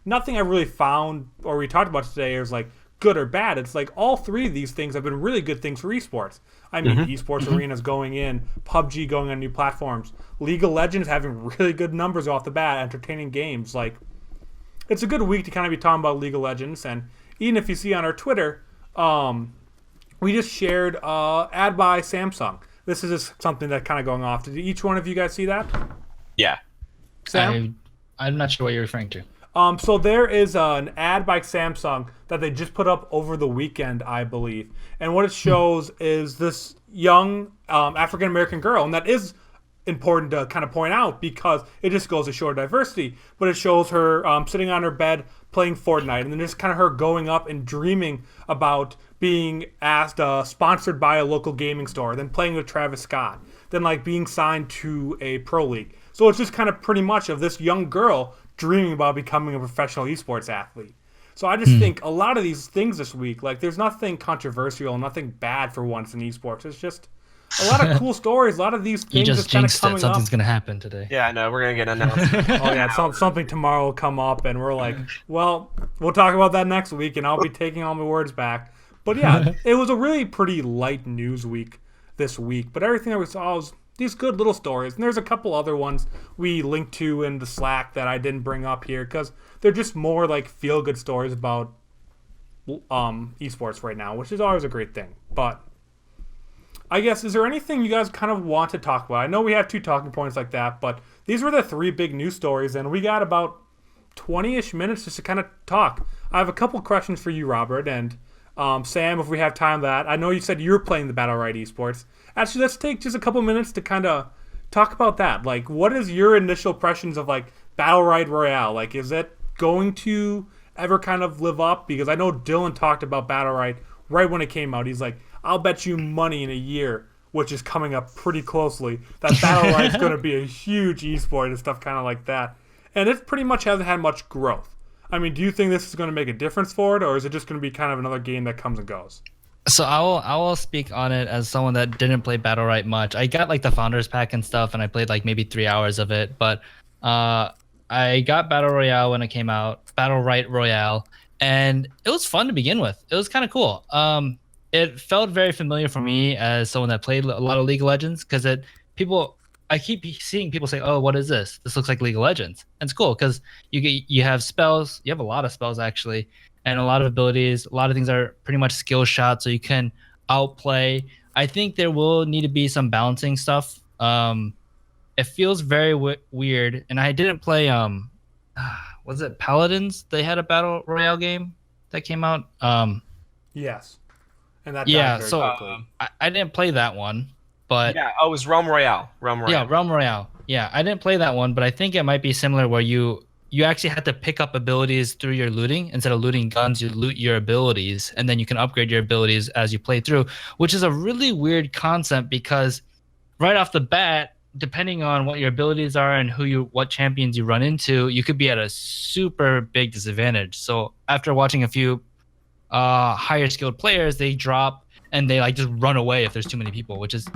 nothing I really found or we talked about today is good or bad. It's all three of these things have been really good things for esports. Esports arenas going in, PUBG going on new platforms, League of Legends having really good numbers off the bat, entertaining games. It's a good week to kind of be talking about League of Legends. And even if you see on our Twitter, we just shared ad by Samsung. This is just something that kind of going off. Did each one of you guys see that? Yeah. Sam? I'm not sure what you're referring to. So there is an ad by Samsung that they just put up over the weekend, I believe. And what it shows is this young African-American girl. And that is important to kind of point out because it just goes to show diversity. But it shows her sitting on her bed playing Fortnite. And then just kind of her going up and dreaming about being asked, sponsored by a local gaming store. Then playing with Travis Scott. Then being signed to a pro league. So it's just kind of pretty much of this young girl dreaming about becoming a professional esports athlete. So I just think a lot of these things this week, there's nothing controversial, nothing bad for once in esports. It's just a lot of cool stories. A lot of these things you just kind of jinxed coming it. Something's up. going to happen today. Yeah, no, we're going to get announced. Something tomorrow will come up, and we're well, we'll talk about that next week, and I'll be taking all my words back. But it was a really pretty light news week this week. But everything that we saw was these good little stories. And there's a couple other ones we linked to in the Slack that I didn't bring up here because they're just more feel-good stories about esports right now, which is always a great thing. But I guess, is there anything you guys kind of want to talk about? I know we have 2 talking points like that, but these were the 3 big news stories, and we got about 20-ish minutes just to kind of talk. I have a couple questions for you, Robert, and Sam, if we have time for that. I know you said you're playing the Battle Right Esports. Actually, let's take just a couple minutes to kind of talk about that. What is your initial impressions of Battle Royale. Like, is it going to ever kind of live up? Because I know Dylan talked about Battle right when it came out. He's like, I'll bet you money in a year, which is coming up pretty closely, that Battle is going to be a huge esport and stuff kind of like that. And it pretty much hasn't had much growth. I mean, do you think this is going to make a difference for it, or is it just going to be kind of another game that comes and goes? So I will speak on it as someone that didn't play Battle Right much. I got like the Founders Pack and stuff, and I played like maybe 3 hours of it. But I got Battle Royale when it came out, Battle Right Royale, and it was fun to begin with. It was kind of cool. It felt very familiar for me as someone that played a lot of League of Legends, because I keep seeing people say, "Oh, what is this? This looks like League of Legends." And it's cool because you have spells. You have a lot of spells actually, and a lot of abilities. A lot of things are pretty much skill shots, so you can outplay. I think there will need to be some balancing stuff. It feels very weird, and I didn't play. Was it Paladins? They had a battle royale game that came out. Yes, and that Yeah, died very so quickly. I didn't play that one, but Yeah, oh, it was Realm Royale. Realm Royale. yeah, Realm Royale. Yeah, I didn't play that one, but I think it might be similar where you actually had to pick up abilities through your looting. Instead of looting guns, you loot your abilities, and then you can upgrade your abilities as you play through, which is a really weird concept because right off the bat, depending on what your abilities are and what champions you run into, you could be at a super big disadvantage. So after watching a few higher skilled players, they drop and they like just run away if there's too many people, which is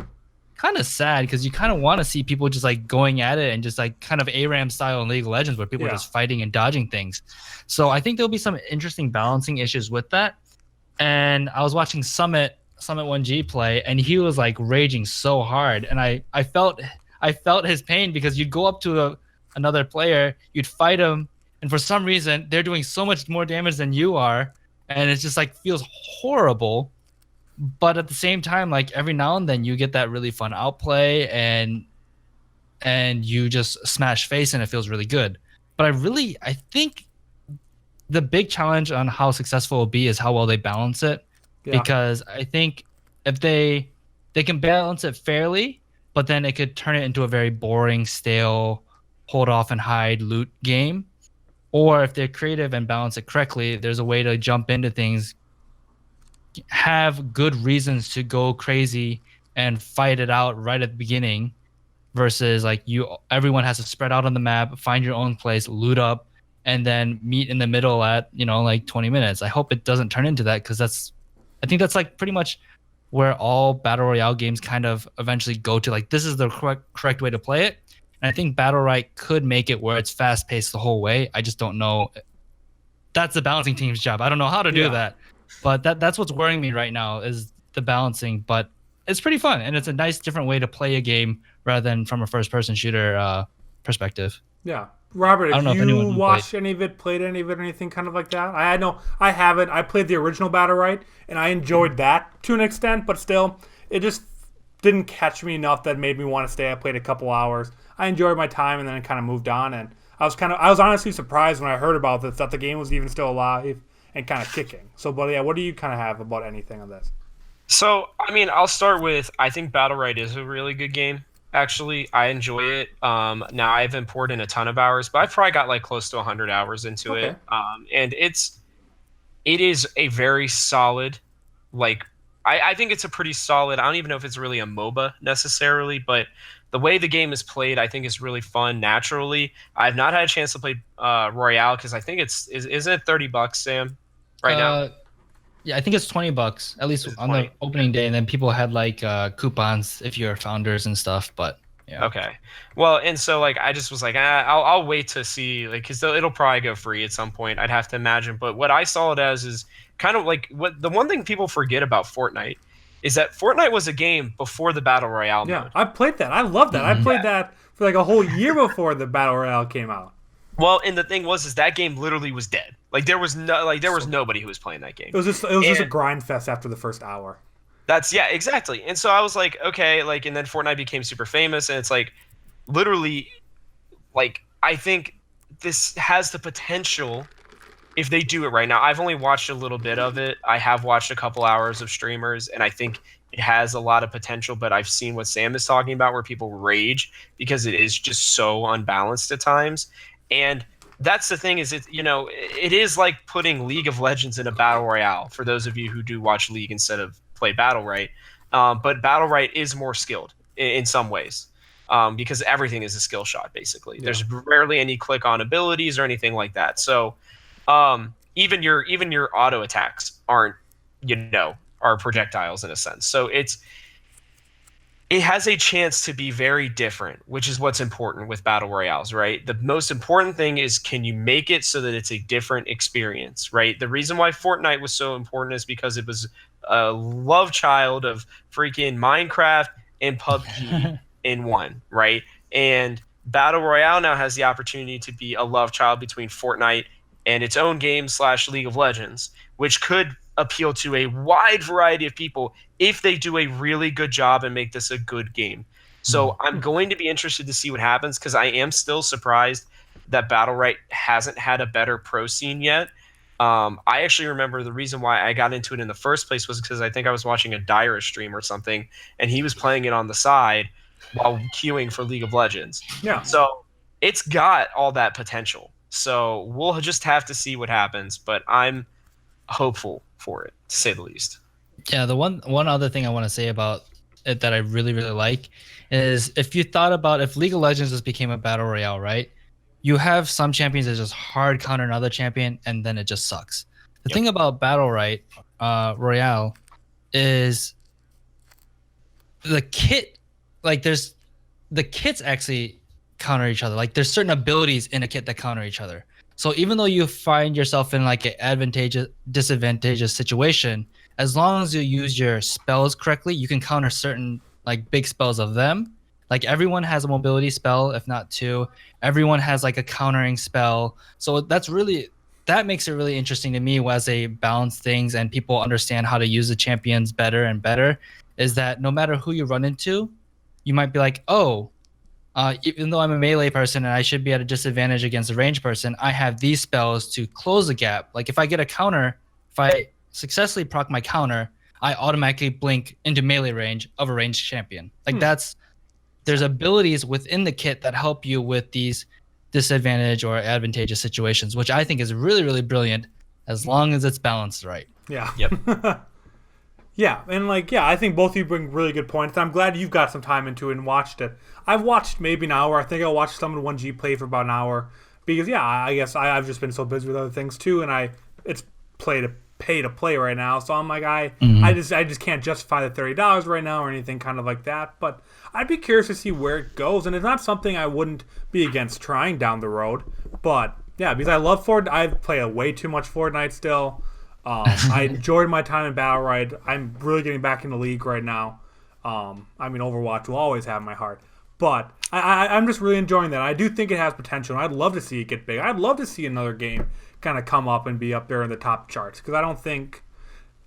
kind of sad because you kind of want to see people just like going at it and just like kind of ARAM style in League of Legends where people are just fighting and dodging things. So I think there'll be some interesting balancing issues with that. And I was watching Summit 1G play, and he was like raging so hard, and I felt his pain because you'd go up to another player, you'd fight him, and for some reason they're doing so much more damage than you are, and it just like feels horrible. But at the same time, like every now and then you get that really fun outplay and you just smash face and it feels really good. But I think the big challenge on how successful it will be is how well they balance it. Yeah. Because I think if they can balance it fairly, but then it could turn it into a very boring, stale, hold off and hide loot game. Or if they're creative and balance it correctly, there's a way to jump into things, have good reasons to go crazy and fight it out right at the beginning, versus like everyone has to spread out on the map, find your own place, loot up, and then meet in the middle at like 20 minutes. I hope it doesn't turn into that, because I think that's like pretty much where all battle royale games kind of eventually go to. Like, this is the correct way to play it. And I think Battle Right could make it where it's fast paced the whole way. I just don't know. That's the balancing team's job. I don't know how to do that. But that's what's worrying me right now is the balancing. But it's pretty fun, and it's a nice different way to play a game rather than from a first-person shooter perspective. Yeah. Robert, have you watched played any of it, played any of it, or anything kind of like that? I know I haven't. I played the original Battle Right, and I enjoyed that to an extent, but still, it just didn't catch me enough that made me want to stay. I played a couple hours. I enjoyed my time, and then I kind of moved on. And I was honestly surprised when I heard about this that the game was even still alive and kind of kicking. So, but yeah, what do you kind of have about anything on this? So, I mean, I'll start with, I think Battle Right is a really good game. Actually, I enjoy it. Now I haven't poured in a ton of hours, but I've probably got like close to 100 hours into it. And it is a very solid, like, I think it's a pretty solid. I don't even know if it's really a MOBA necessarily, but the way the game is played, I think is really fun naturally. I've not had a chance to play Royale because I think isn't it $30, Sam, right now? Yeah, I think it's $20 at least on the opening day, and then people had like coupons if you're founders and stuff. But yeah. Okay. Well, and so like I just was like, I'll wait to see, like, because it'll probably go free at some point, I'd have to imagine. But what I saw it as is kind of like what the one thing people forget about Fortnite is that Fortnite was a game before the Battle Royale mode. Yeah, I played that. I love that. I played that for like a whole year before the Battle Royale came out. Well, and the thing is that game literally was dead. Like there was nobody who was playing that game. It was just a grind fest after the first hour. Exactly. And so I was like, okay, like, and then Fortnite became super famous, and it's like, literally, like, I think this has the potential if they do it right. Now, I've only watched a little bit of it. I have watched a couple hours of streamers, and I think it has a lot of potential, but I've seen what Sam is talking about where people rage because it is just so unbalanced at times. And that's the thing is it is like putting League of Legends in a battle royale for those of you who do watch League instead of play Battle Right. But Battle Right is more skilled in some ways because everything is a skill shot basically. Yeah. There's rarely any click on abilities or anything like that. So even your auto attacks aren't are projectiles in a sense. So it has a chance to be very different, which is what's important with battle royales, right? The most important thing is, can you make it so that it's a different experience, right? The reason why Fortnite was so important is because it was a love child of freaking Minecraft and PUBG in one, right? And battle royale now has the opportunity to be a love child between Fortnite and its own game / League of Legends, which could appeal to a wide variety of people if they do a really good job and make this a good game. So I'm going to be interested to see what happens because I am still surprised that Battle Right hasn't had a better pro scene yet. I actually remember the reason why I got into it in the first place was because I think I was watching a Dyra stream or something, and he was playing it on the side while queuing for League of Legends. Yeah. So it's got all that potential. So we'll just have to see what happens, but I'm hopeful for it, to say the least. Yeah, the one other thing I want to say about it that I really, really like is if you thought about if League of Legends just became a battle royale, right? You have some champions that just hard counter another champion, and then it just sucks. The thing about battle royale is the kit, like the kits actually counter each other. Like there's certain abilities in a kit that counter each other. So even though you find yourself in like an disadvantageous situation, as long as you use your spells correctly, you can counter certain like big spells of them. Like everyone has a mobility spell, if not two. Everyone has like a countering spell. So that makes it really interesting to me as they balance things and people understand how to use the champions better and better. Is that no matter who you run into, you might be like, oh, even though I'm a melee person and I should be at a disadvantage against a ranged person, I have these spells to close the gap. Like if I get a counter, if I successfully proc my counter, I automatically blink into melee range of a ranged champion. Like there's abilities within the kit that help you with these disadvantage or advantageous situations, which I think is really, really brilliant as long as it's balanced right. Yeah. Yep. Yeah, and I think both of you bring really good points. I'm glad you've got some time into it and watched it. I've watched maybe an hour. I think I watched someone 1G play for about an hour because I guess I've just been so busy with other things too, and it's pay to play right now. So I'm like I just can't justify the $30 right now or anything kind of like that. But I'd be curious to see where it goes, and it's not something I wouldn't be against trying down the road. But yeah, because I love Fortnite. I play way too much Fortnite still. I enjoyed my time in Battle Right. I'm really getting back into League right now. Overwatch will always have my heart. But I'm just really enjoying that. I do think it has potential, and I'd love to see it get big. I'd love to see another game kind of come up and be up there in the top charts because I don't think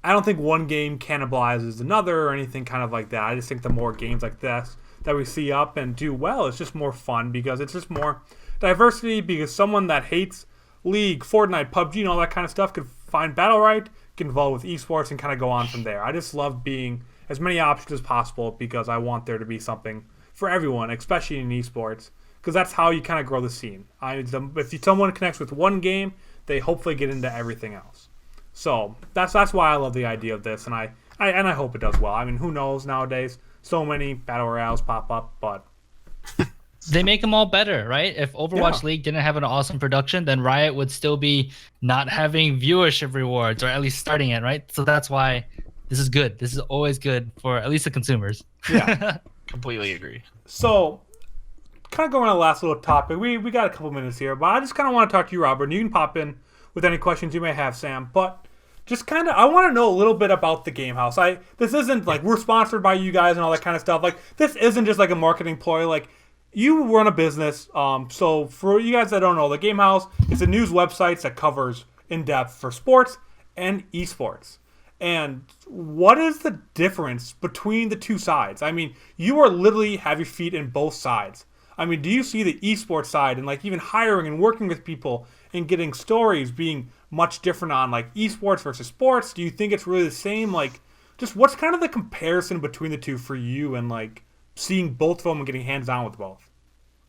one game cannibalizes another or anything kind of like that. I just think the more games like this that we see up and do well, it's just more fun because it's just more diversity because someone that hates League, Fortnite, PUBG, and all that kind of stuff could find Battle Right, get involved with esports, and kind of go on from there. I just love being as many options as possible because I want there to be something for everyone, especially in esports, because that's how you kind of grow the scene. If someone connects with one game, they hopefully get into everything else. So that's why I love the idea of this, and I hope it does well. I mean, who knows nowadays? So many battle royales pop up, but they make them all better, right? If Overwatch League didn't have an awesome production, then Riot would still be not having viewership rewards, or at least starting it, right? So that's why this is good. This is always good for at least the consumers. Yeah. Completely agree. So, kind of going on the last little topic. We got a couple minutes here, but I just kind of want to talk to you, Robert. And you can pop in with any questions you may have, Sam. But just kind of, I want to know a little bit about the Game Haus. This isn't like we're sponsored by you guys and all that kind of stuff. Like, this isn't just like a marketing ploy. Like, you run a business. So for you guys that don't know, the Game Haus is a news website that covers in depth for sports and esports. And what is the difference between the two sides? I mean, you are literally have your feet in both sides. I mean, do you see the esports side and like even hiring and working with people and getting stories being much different on like esports versus sports? Do you think it's really the same? Like, just what's kind of the comparison between the two for you and like seeing both of them and getting hands on with both?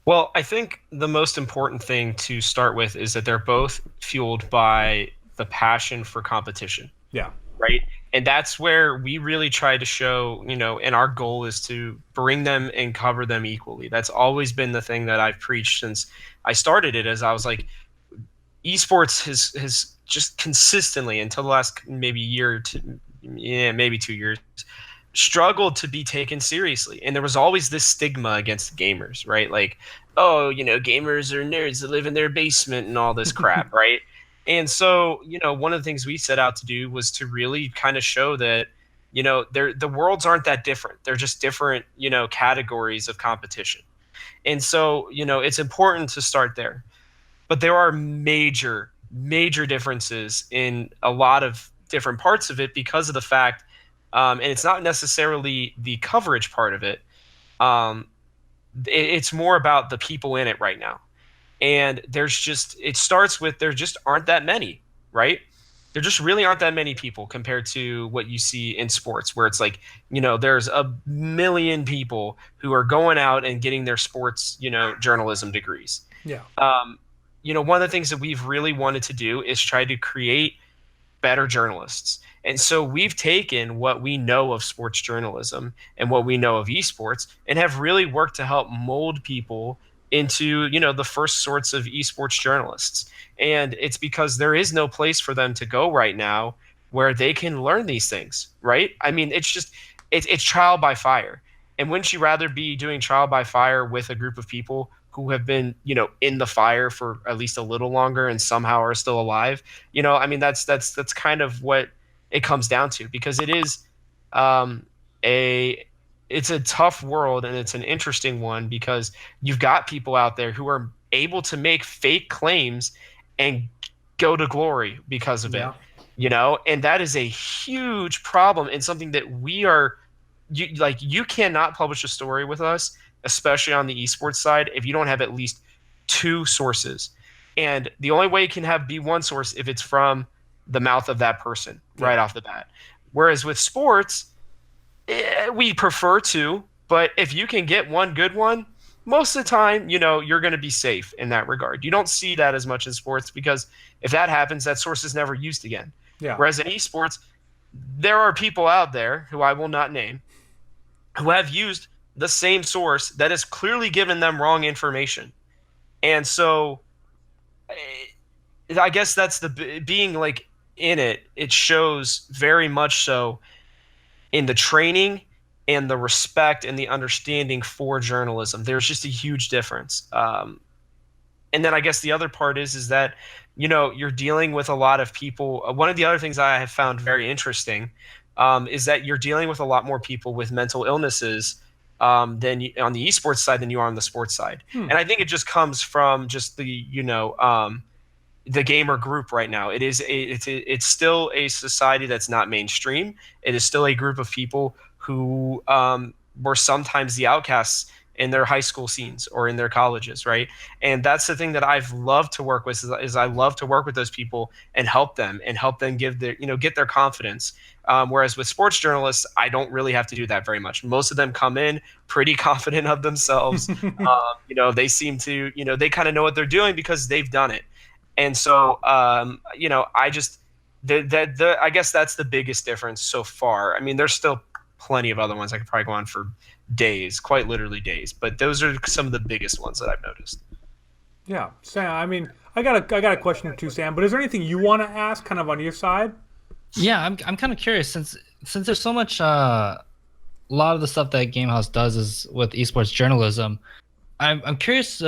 Well, I think the most important thing to start with is that they're both fueled by the passion for competition, Yeah. right? And that's where we really try to show, and our goal is to bring them and cover them equally. That's always been the thing that I've preached since I started it, as I was like, esports has just consistently until the last maybe year to yeah, maybe 2 years struggled to be taken seriously. And there was always this stigma against gamers, right? Like, oh, gamers are nerds that live in their basement and all this crap, right? And so, one of the things we set out to do was to really kind of show that, the worlds aren't that different. They're just different, categories of competition. And so, it's important to start there. But there are major, major differences in a lot of different parts of it because of the fact, and it's not necessarily the coverage part of it. Um, it's more about the people in it right now. And it starts with there just aren't that many, right? There just really aren't that many people compared to what you see in sports, where it's like, there's a million people who are going out and getting their sports, journalism degrees. Yeah. Um, one of the things that we've really wanted to do is try to create better journalists. And so we've taken what we know of sports journalism and what we know of esports and have really worked to help mold people into, the first sorts of esports journalists. And it's because there is no place for them to go right now where they can learn these things, right? I mean, it's trial by fire. And wouldn't you rather be doing trial by fire with a group of people who have been, in the fire for at least a little longer and somehow are still alive? I mean, that's kind of what it comes down to, because it is um, a it's a tough world, and it's an interesting one because you've got people out there who are able to make fake claims and go to glory because of it. Yeah. And that is a huge problem, and something that we are you cannot publish a story with us, especially on the esports side, if you don't have at least two sources. And the only way it can be one source if it's from the mouth of that person right off the bat. Whereas with sports, we prefer to, but if you can get one good one, most of the time, you're going to be safe in that regard. You don't see that as much in sports because if that happens, that source is never used again. Yeah. Whereas in esports, there are people out there who I will not name who have used the same source that has clearly given them wrong information. And so I guess that's being like in it. It shows very much so in the training and the respect and the understanding for journalism. There's just a huge difference. And then I guess the other part is that you're dealing with a lot of people. One of the other things I have found very interesting is that you're dealing with a lot more people with mental illnesses on the esports side than you are on the sports side. And I think it just comes from just the gamer group right now. It's still a society that's not mainstream. It is still a group of people who were sometimes the outcasts in their high school scenes or in their colleges, right? And that's the thing that I've loved to work with is I love to work with those people and help them get their confidence. Whereas with sports journalists, I don't really have to do that very much. Most of them come in pretty confident of themselves. They seem to, they kind of know what they're doing because they've done it. And so, I just I guess that's the biggest difference so far. I mean, there's still plenty of other ones I could probably go on for days, quite literally days, but those are some of the biggest ones that I've noticed. Yeah. Sam, I mean, I got a question or two, Sam, but is there anything you want to ask kind of on your side? Yeah, I'm kind of curious since there's so much a lot of the stuff that Game Haus does is with esports journalism. I'm curious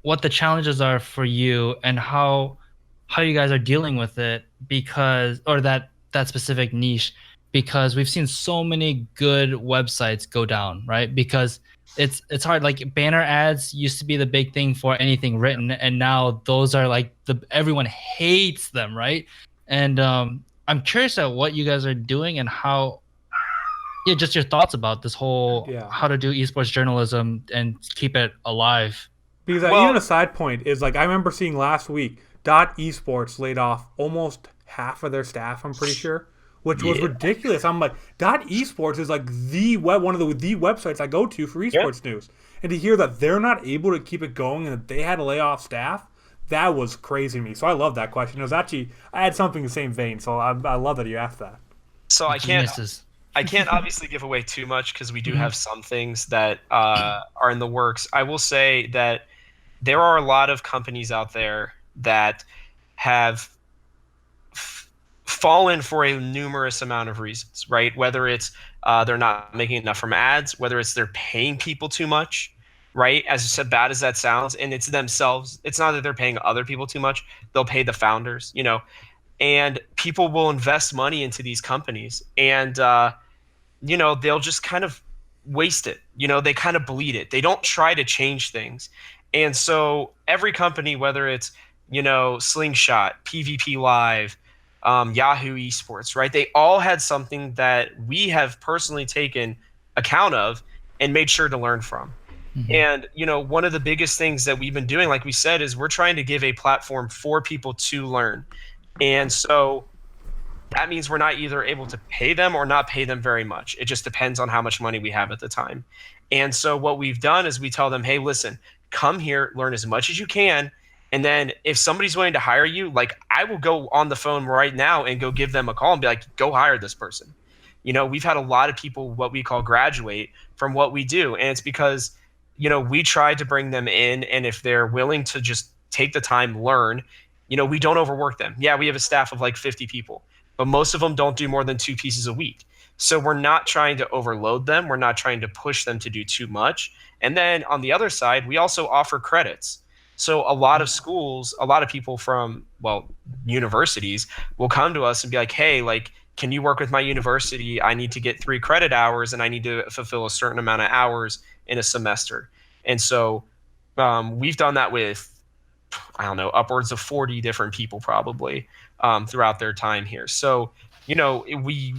what the challenges are for you and how you guys are dealing with it, because or that specific niche, because we've seen so many good websites go down, right? Because it's hard. Like banner ads used to be the big thing for anything written, and now those are like everyone hates them, right? And I'm curious at what you guys are doing and how, yeah, just your thoughts about this whole how to do esports journalism and keep it alive. Because even a side point is like I remember seeing last week Esports laid off almost half of their staff, I'm pretty sure, which was ridiculous. I'm like, .esports is like one of the websites I go to for esports news. And to hear that they're not able to keep it going and that they had to lay off staff, that was crazy to me. So I love that question. It was actually, I had something in the same vein, so I love that you asked that. So I can't obviously give away too much because we do have some things that are in the works. I will say that there are a lot of companies out there that have fallen for a numerous amount of reasons, right? Whether it's they're not making enough from ads, whether it's they're paying people too much, right? As bad as that sounds, and it's themselves. It's not that they're paying other people too much. They'll pay the founders, and people will invest money into these companies, and they'll just kind of waste it. They kind of bleed it. They don't try to change things. And so every company, whether it's, Slingshot, PvP Live, Yahoo Esports, right? They all had something that we have personally taken account of and made sure to learn from. And, one of the biggest things that we've been doing, like we said, is we're trying to give a platform for people to learn. And so that means we're not either able to pay them or not pay them very much. It just depends on how much money we have at the time. And so what we've done is we tell them, hey, listen, come here, learn as much as you can. And then if somebody's willing to hire you, like I will go on the phone right now and go give them a call and be like, go hire this person. We've had a lot of people, what we call graduate from what we do. And it's because, we try to bring them in. And if they're willing to just take the time, learn, we don't overwork them. Yeah, we have a staff of like 50 people, but most of them don't do more than 2 pieces a week. So we're not trying to overload them. We're not trying to push them to do too much. And then on the other side, we also offer credits. So a lot of schools, a lot of people from, universities will come to us and be like, hey, like, can you work with my university? I need to get 3 credit hours and I need to fulfill a certain amount of hours in a semester. And so we've done that with, I don't know, upwards of 40 different people probably throughout their time here. So, we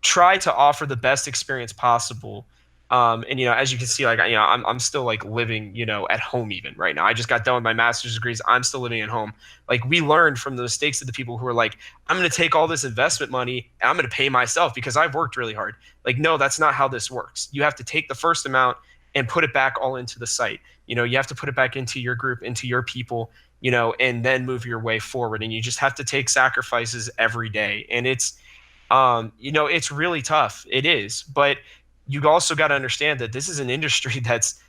try to offer the best experience possible. And, as you can see, like, I'm still like living, at home even right now. I just got done with my master's degrees. I'm still living at home. Like we learned from the mistakes of the people who are like, I'm going to take all this investment money and I'm going to pay myself because I've worked really hard. Like, no, that's not how this works. You have to take the first amount and put it back all into the site. You have to put it back into your group, into your people, and then move your way forward. And you just have to take sacrifices every day. And it's, it's really tough. It is. But you also got to understand that this is an industry that's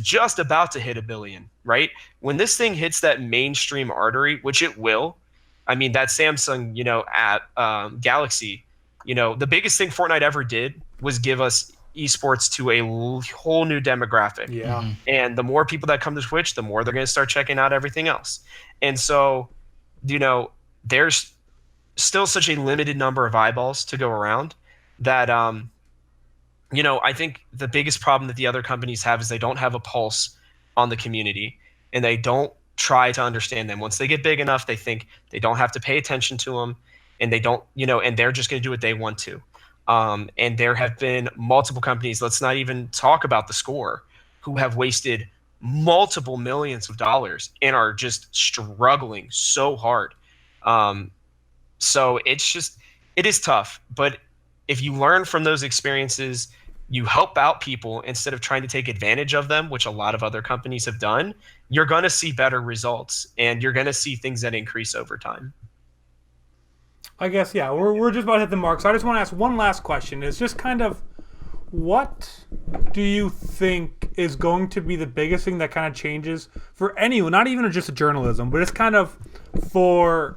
just about to hit $1 billion, right? When this thing hits that mainstream artery, which it will, I mean, that Samsung, at Galaxy, the biggest thing Fortnite ever did was give us esports to a whole new demographic. Yeah. And the more people that come to Twitch, the more they're going to start checking out everything else. And so, there's still such a limited number of eyeballs to go around that, I think the biggest problem that the other companies have is they don't have a pulse on the community and they don't try to understand them. Once they get big enough, they think they don't have to pay attention to them and they don't, and they're just going to do what they want to. And there have been multiple companies, let's not even talk about the Score, who have wasted multiple millions of dollars and are just struggling so hard. So it is tough, but if you learn from those experiences, you help out people instead of trying to take advantage of them, which a lot of other companies have done, you're going to see better results and you're going to see things that increase over time. I guess, yeah, we're just about to hit the mark. So I just want to ask one last question. It's just kind of, what do you think is going to be the biggest thing that kind of changes for anyone, not even just journalism, but it's kind of for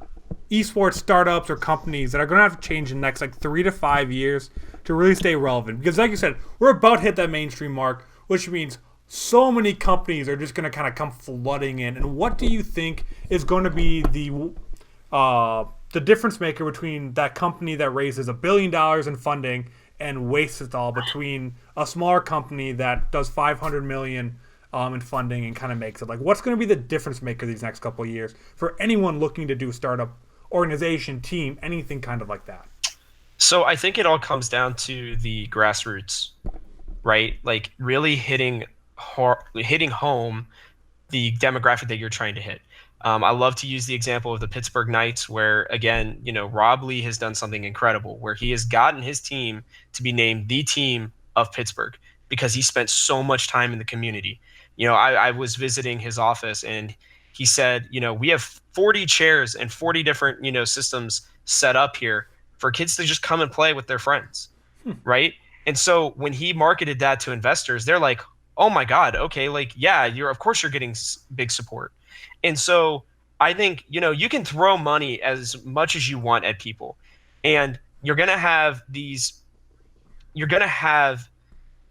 esports startups or companies that are going to have to change in the next 3 to 5 years to really stay relevant? Because like you said, we're about to hit that mainstream mark, which means so many companies are just going to kind of come flooding in. And what do you think is going to be the difference maker between that company that raises $1 billion in funding and wastes it all between a smaller company that does $500 million in funding and kind of makes it? Like, what's going to be the difference maker these next couple of years for anyone looking to do startup, organization, team, anything kind of like that? So I think it all comes down to the grassroots, right? Like really hitting home the demographic that you're trying to hit. I love to use the example of the Pittsburgh Knights, where again, Rob Lee has done something incredible, where he has gotten his team to be named the team of Pittsburgh because he spent so much time in the community. I was visiting his office and he said, we have 40 chairs and 40 different, systems set up here for kids to just come and play with their friends, right? And so when he marketed that to investors, they're like, "Oh my God, okay, like yeah, of course you're getting big support." And so I think, you can throw money as much as you want at people, and you're going to have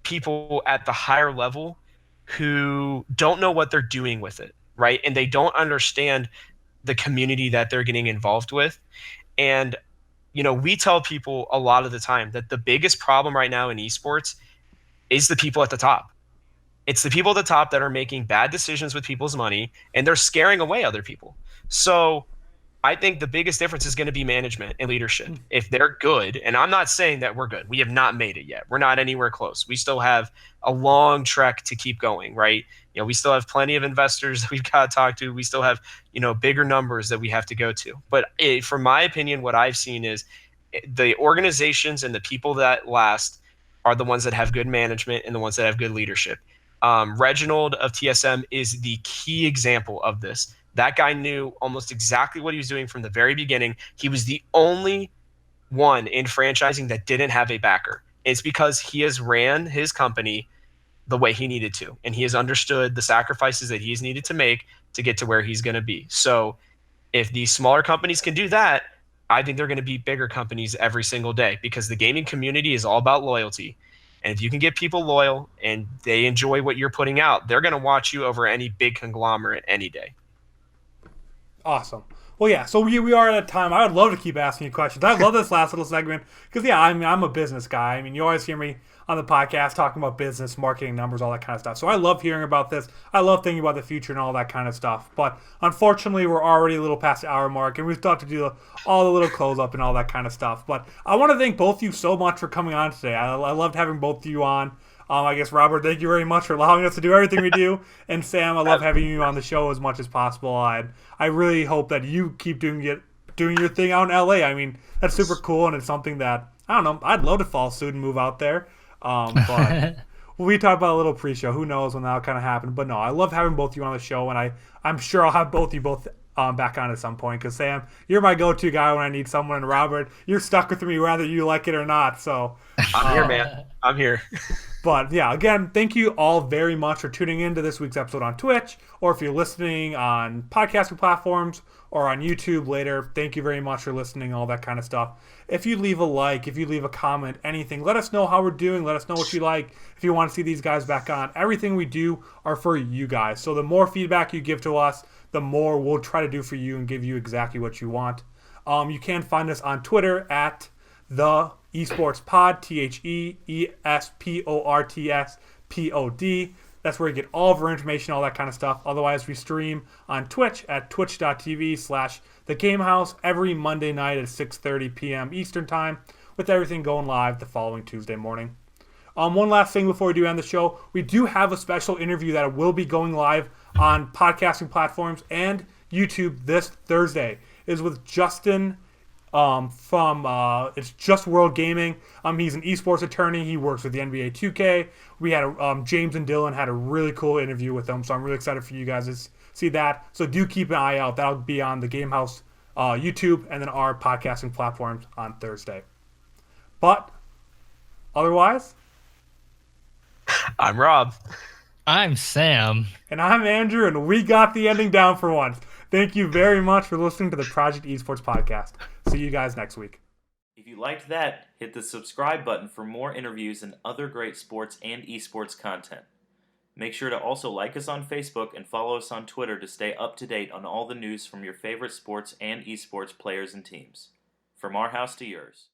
people at the higher level who don't know what they're doing with it, right? And they don't understand the community that they're getting involved with. And we tell people a lot of the time that the biggest problem right now in esports is the people at the top. It's the people at the top that are making bad decisions with people's money, and they're scaring away other people. So I think the biggest difference is going to be management and leadership. If they're good, and I'm not saying that we're good. We have not made it yet. We're not anywhere close. We still have a long trek to keep going, right? We still have plenty of investors that we've got to talk to. We still have, bigger numbers that we have to go to. But from my opinion, what I've seen is the organizations and the people that last are the ones that have good management and the ones that have good leadership. Reginald of TSM is the key example of this. That guy knew almost exactly what he was doing from the very beginning. He was the only one in franchising that didn't have a backer. It's because he has ran his company the way he needed to, and he has understood the sacrifices that he's needed to make to get to where he's going to be. So if these smaller companies can do that, I think they're going to beat bigger companies every single day, because the gaming community is all about loyalty. And if you can get people loyal and they enjoy what you're putting out, they're going to watch you over any big conglomerate any day. Awesome. Well, yeah, so we are at a time. I would love to keep asking you questions. I love this last little segment because, yeah, I'm a business guy. I mean, you always hear me on the podcast talking about business, marketing, numbers, all that kind of stuff. So I love hearing about this. I love thinking about the future and all that kind of stuff. But unfortunately, we're already a little past the hour mark, and we've got to do all the little close-up and all that kind of stuff. But I want to thank both of you so much for coming on today. I loved having both of you on. I guess, Robert, thank you very much for allowing us to do everything we do. And Sam, I love having you on the show as much as possible. I really hope that you keep doing your thing out in LA. I mean, that's super cool, and it's something that, I don't know, I'd love to follow suit and move out there. But we talked about a little pre-show. Who knows when that'll kind of happen. But no, I love having both of you on the show, and I'm sure I'll have both of you back on at some point, because Sam, you're my go-to guy when I need someone, and Robert, you're stuck with me whether you like it or not. So I'm here, man. I'm here. But yeah, again, thank you all very much for tuning in to this week's episode on Twitch, or if you're listening on podcasting platforms or on YouTube later, thank you very much for listening, all that kind of stuff. If you leave a like, if you leave a comment, anything, let us know how we're doing. Let us know what you like. If you want to see these guys back on, everything we do are for you guys. So the more feedback you give to us, the more we'll try to do for you and give you exactly what you want. You can find us on Twitter at the Esports Pod, TheEsportspod. That's where you get all of our information, all that kind of stuff. Otherwise, we stream on Twitch at twitch.tv/The Game Haus every Monday night at 6:30 p.m. Eastern Time, with everything going live the following Tuesday morning. One last thing before we do end the show, we do have a special interview that will be going live on podcasting platforms and YouTube this Thursday. It is with Justin from it's Just World Gaming. He's an esports attorney. He works with the NBA 2K. We had James and Dylan had a really cool interview with him, so I'm really excited for you guys to see that. So do keep an eye out. That'll be on the Game Haus YouTube and then our podcasting platforms on Thursday. But otherwise, I'm Rob. I'm Sam. And I'm Andrew, and we got the ending down for once. Thank you very much for listening to the Project Esports podcast. See you guys next week. If you liked that, hit the subscribe button for more interviews and other great sports and esports content. Make sure to also like us on Facebook and follow us on Twitter to stay up to date on all the news from your favorite sports and esports players and teams. From our house to yours.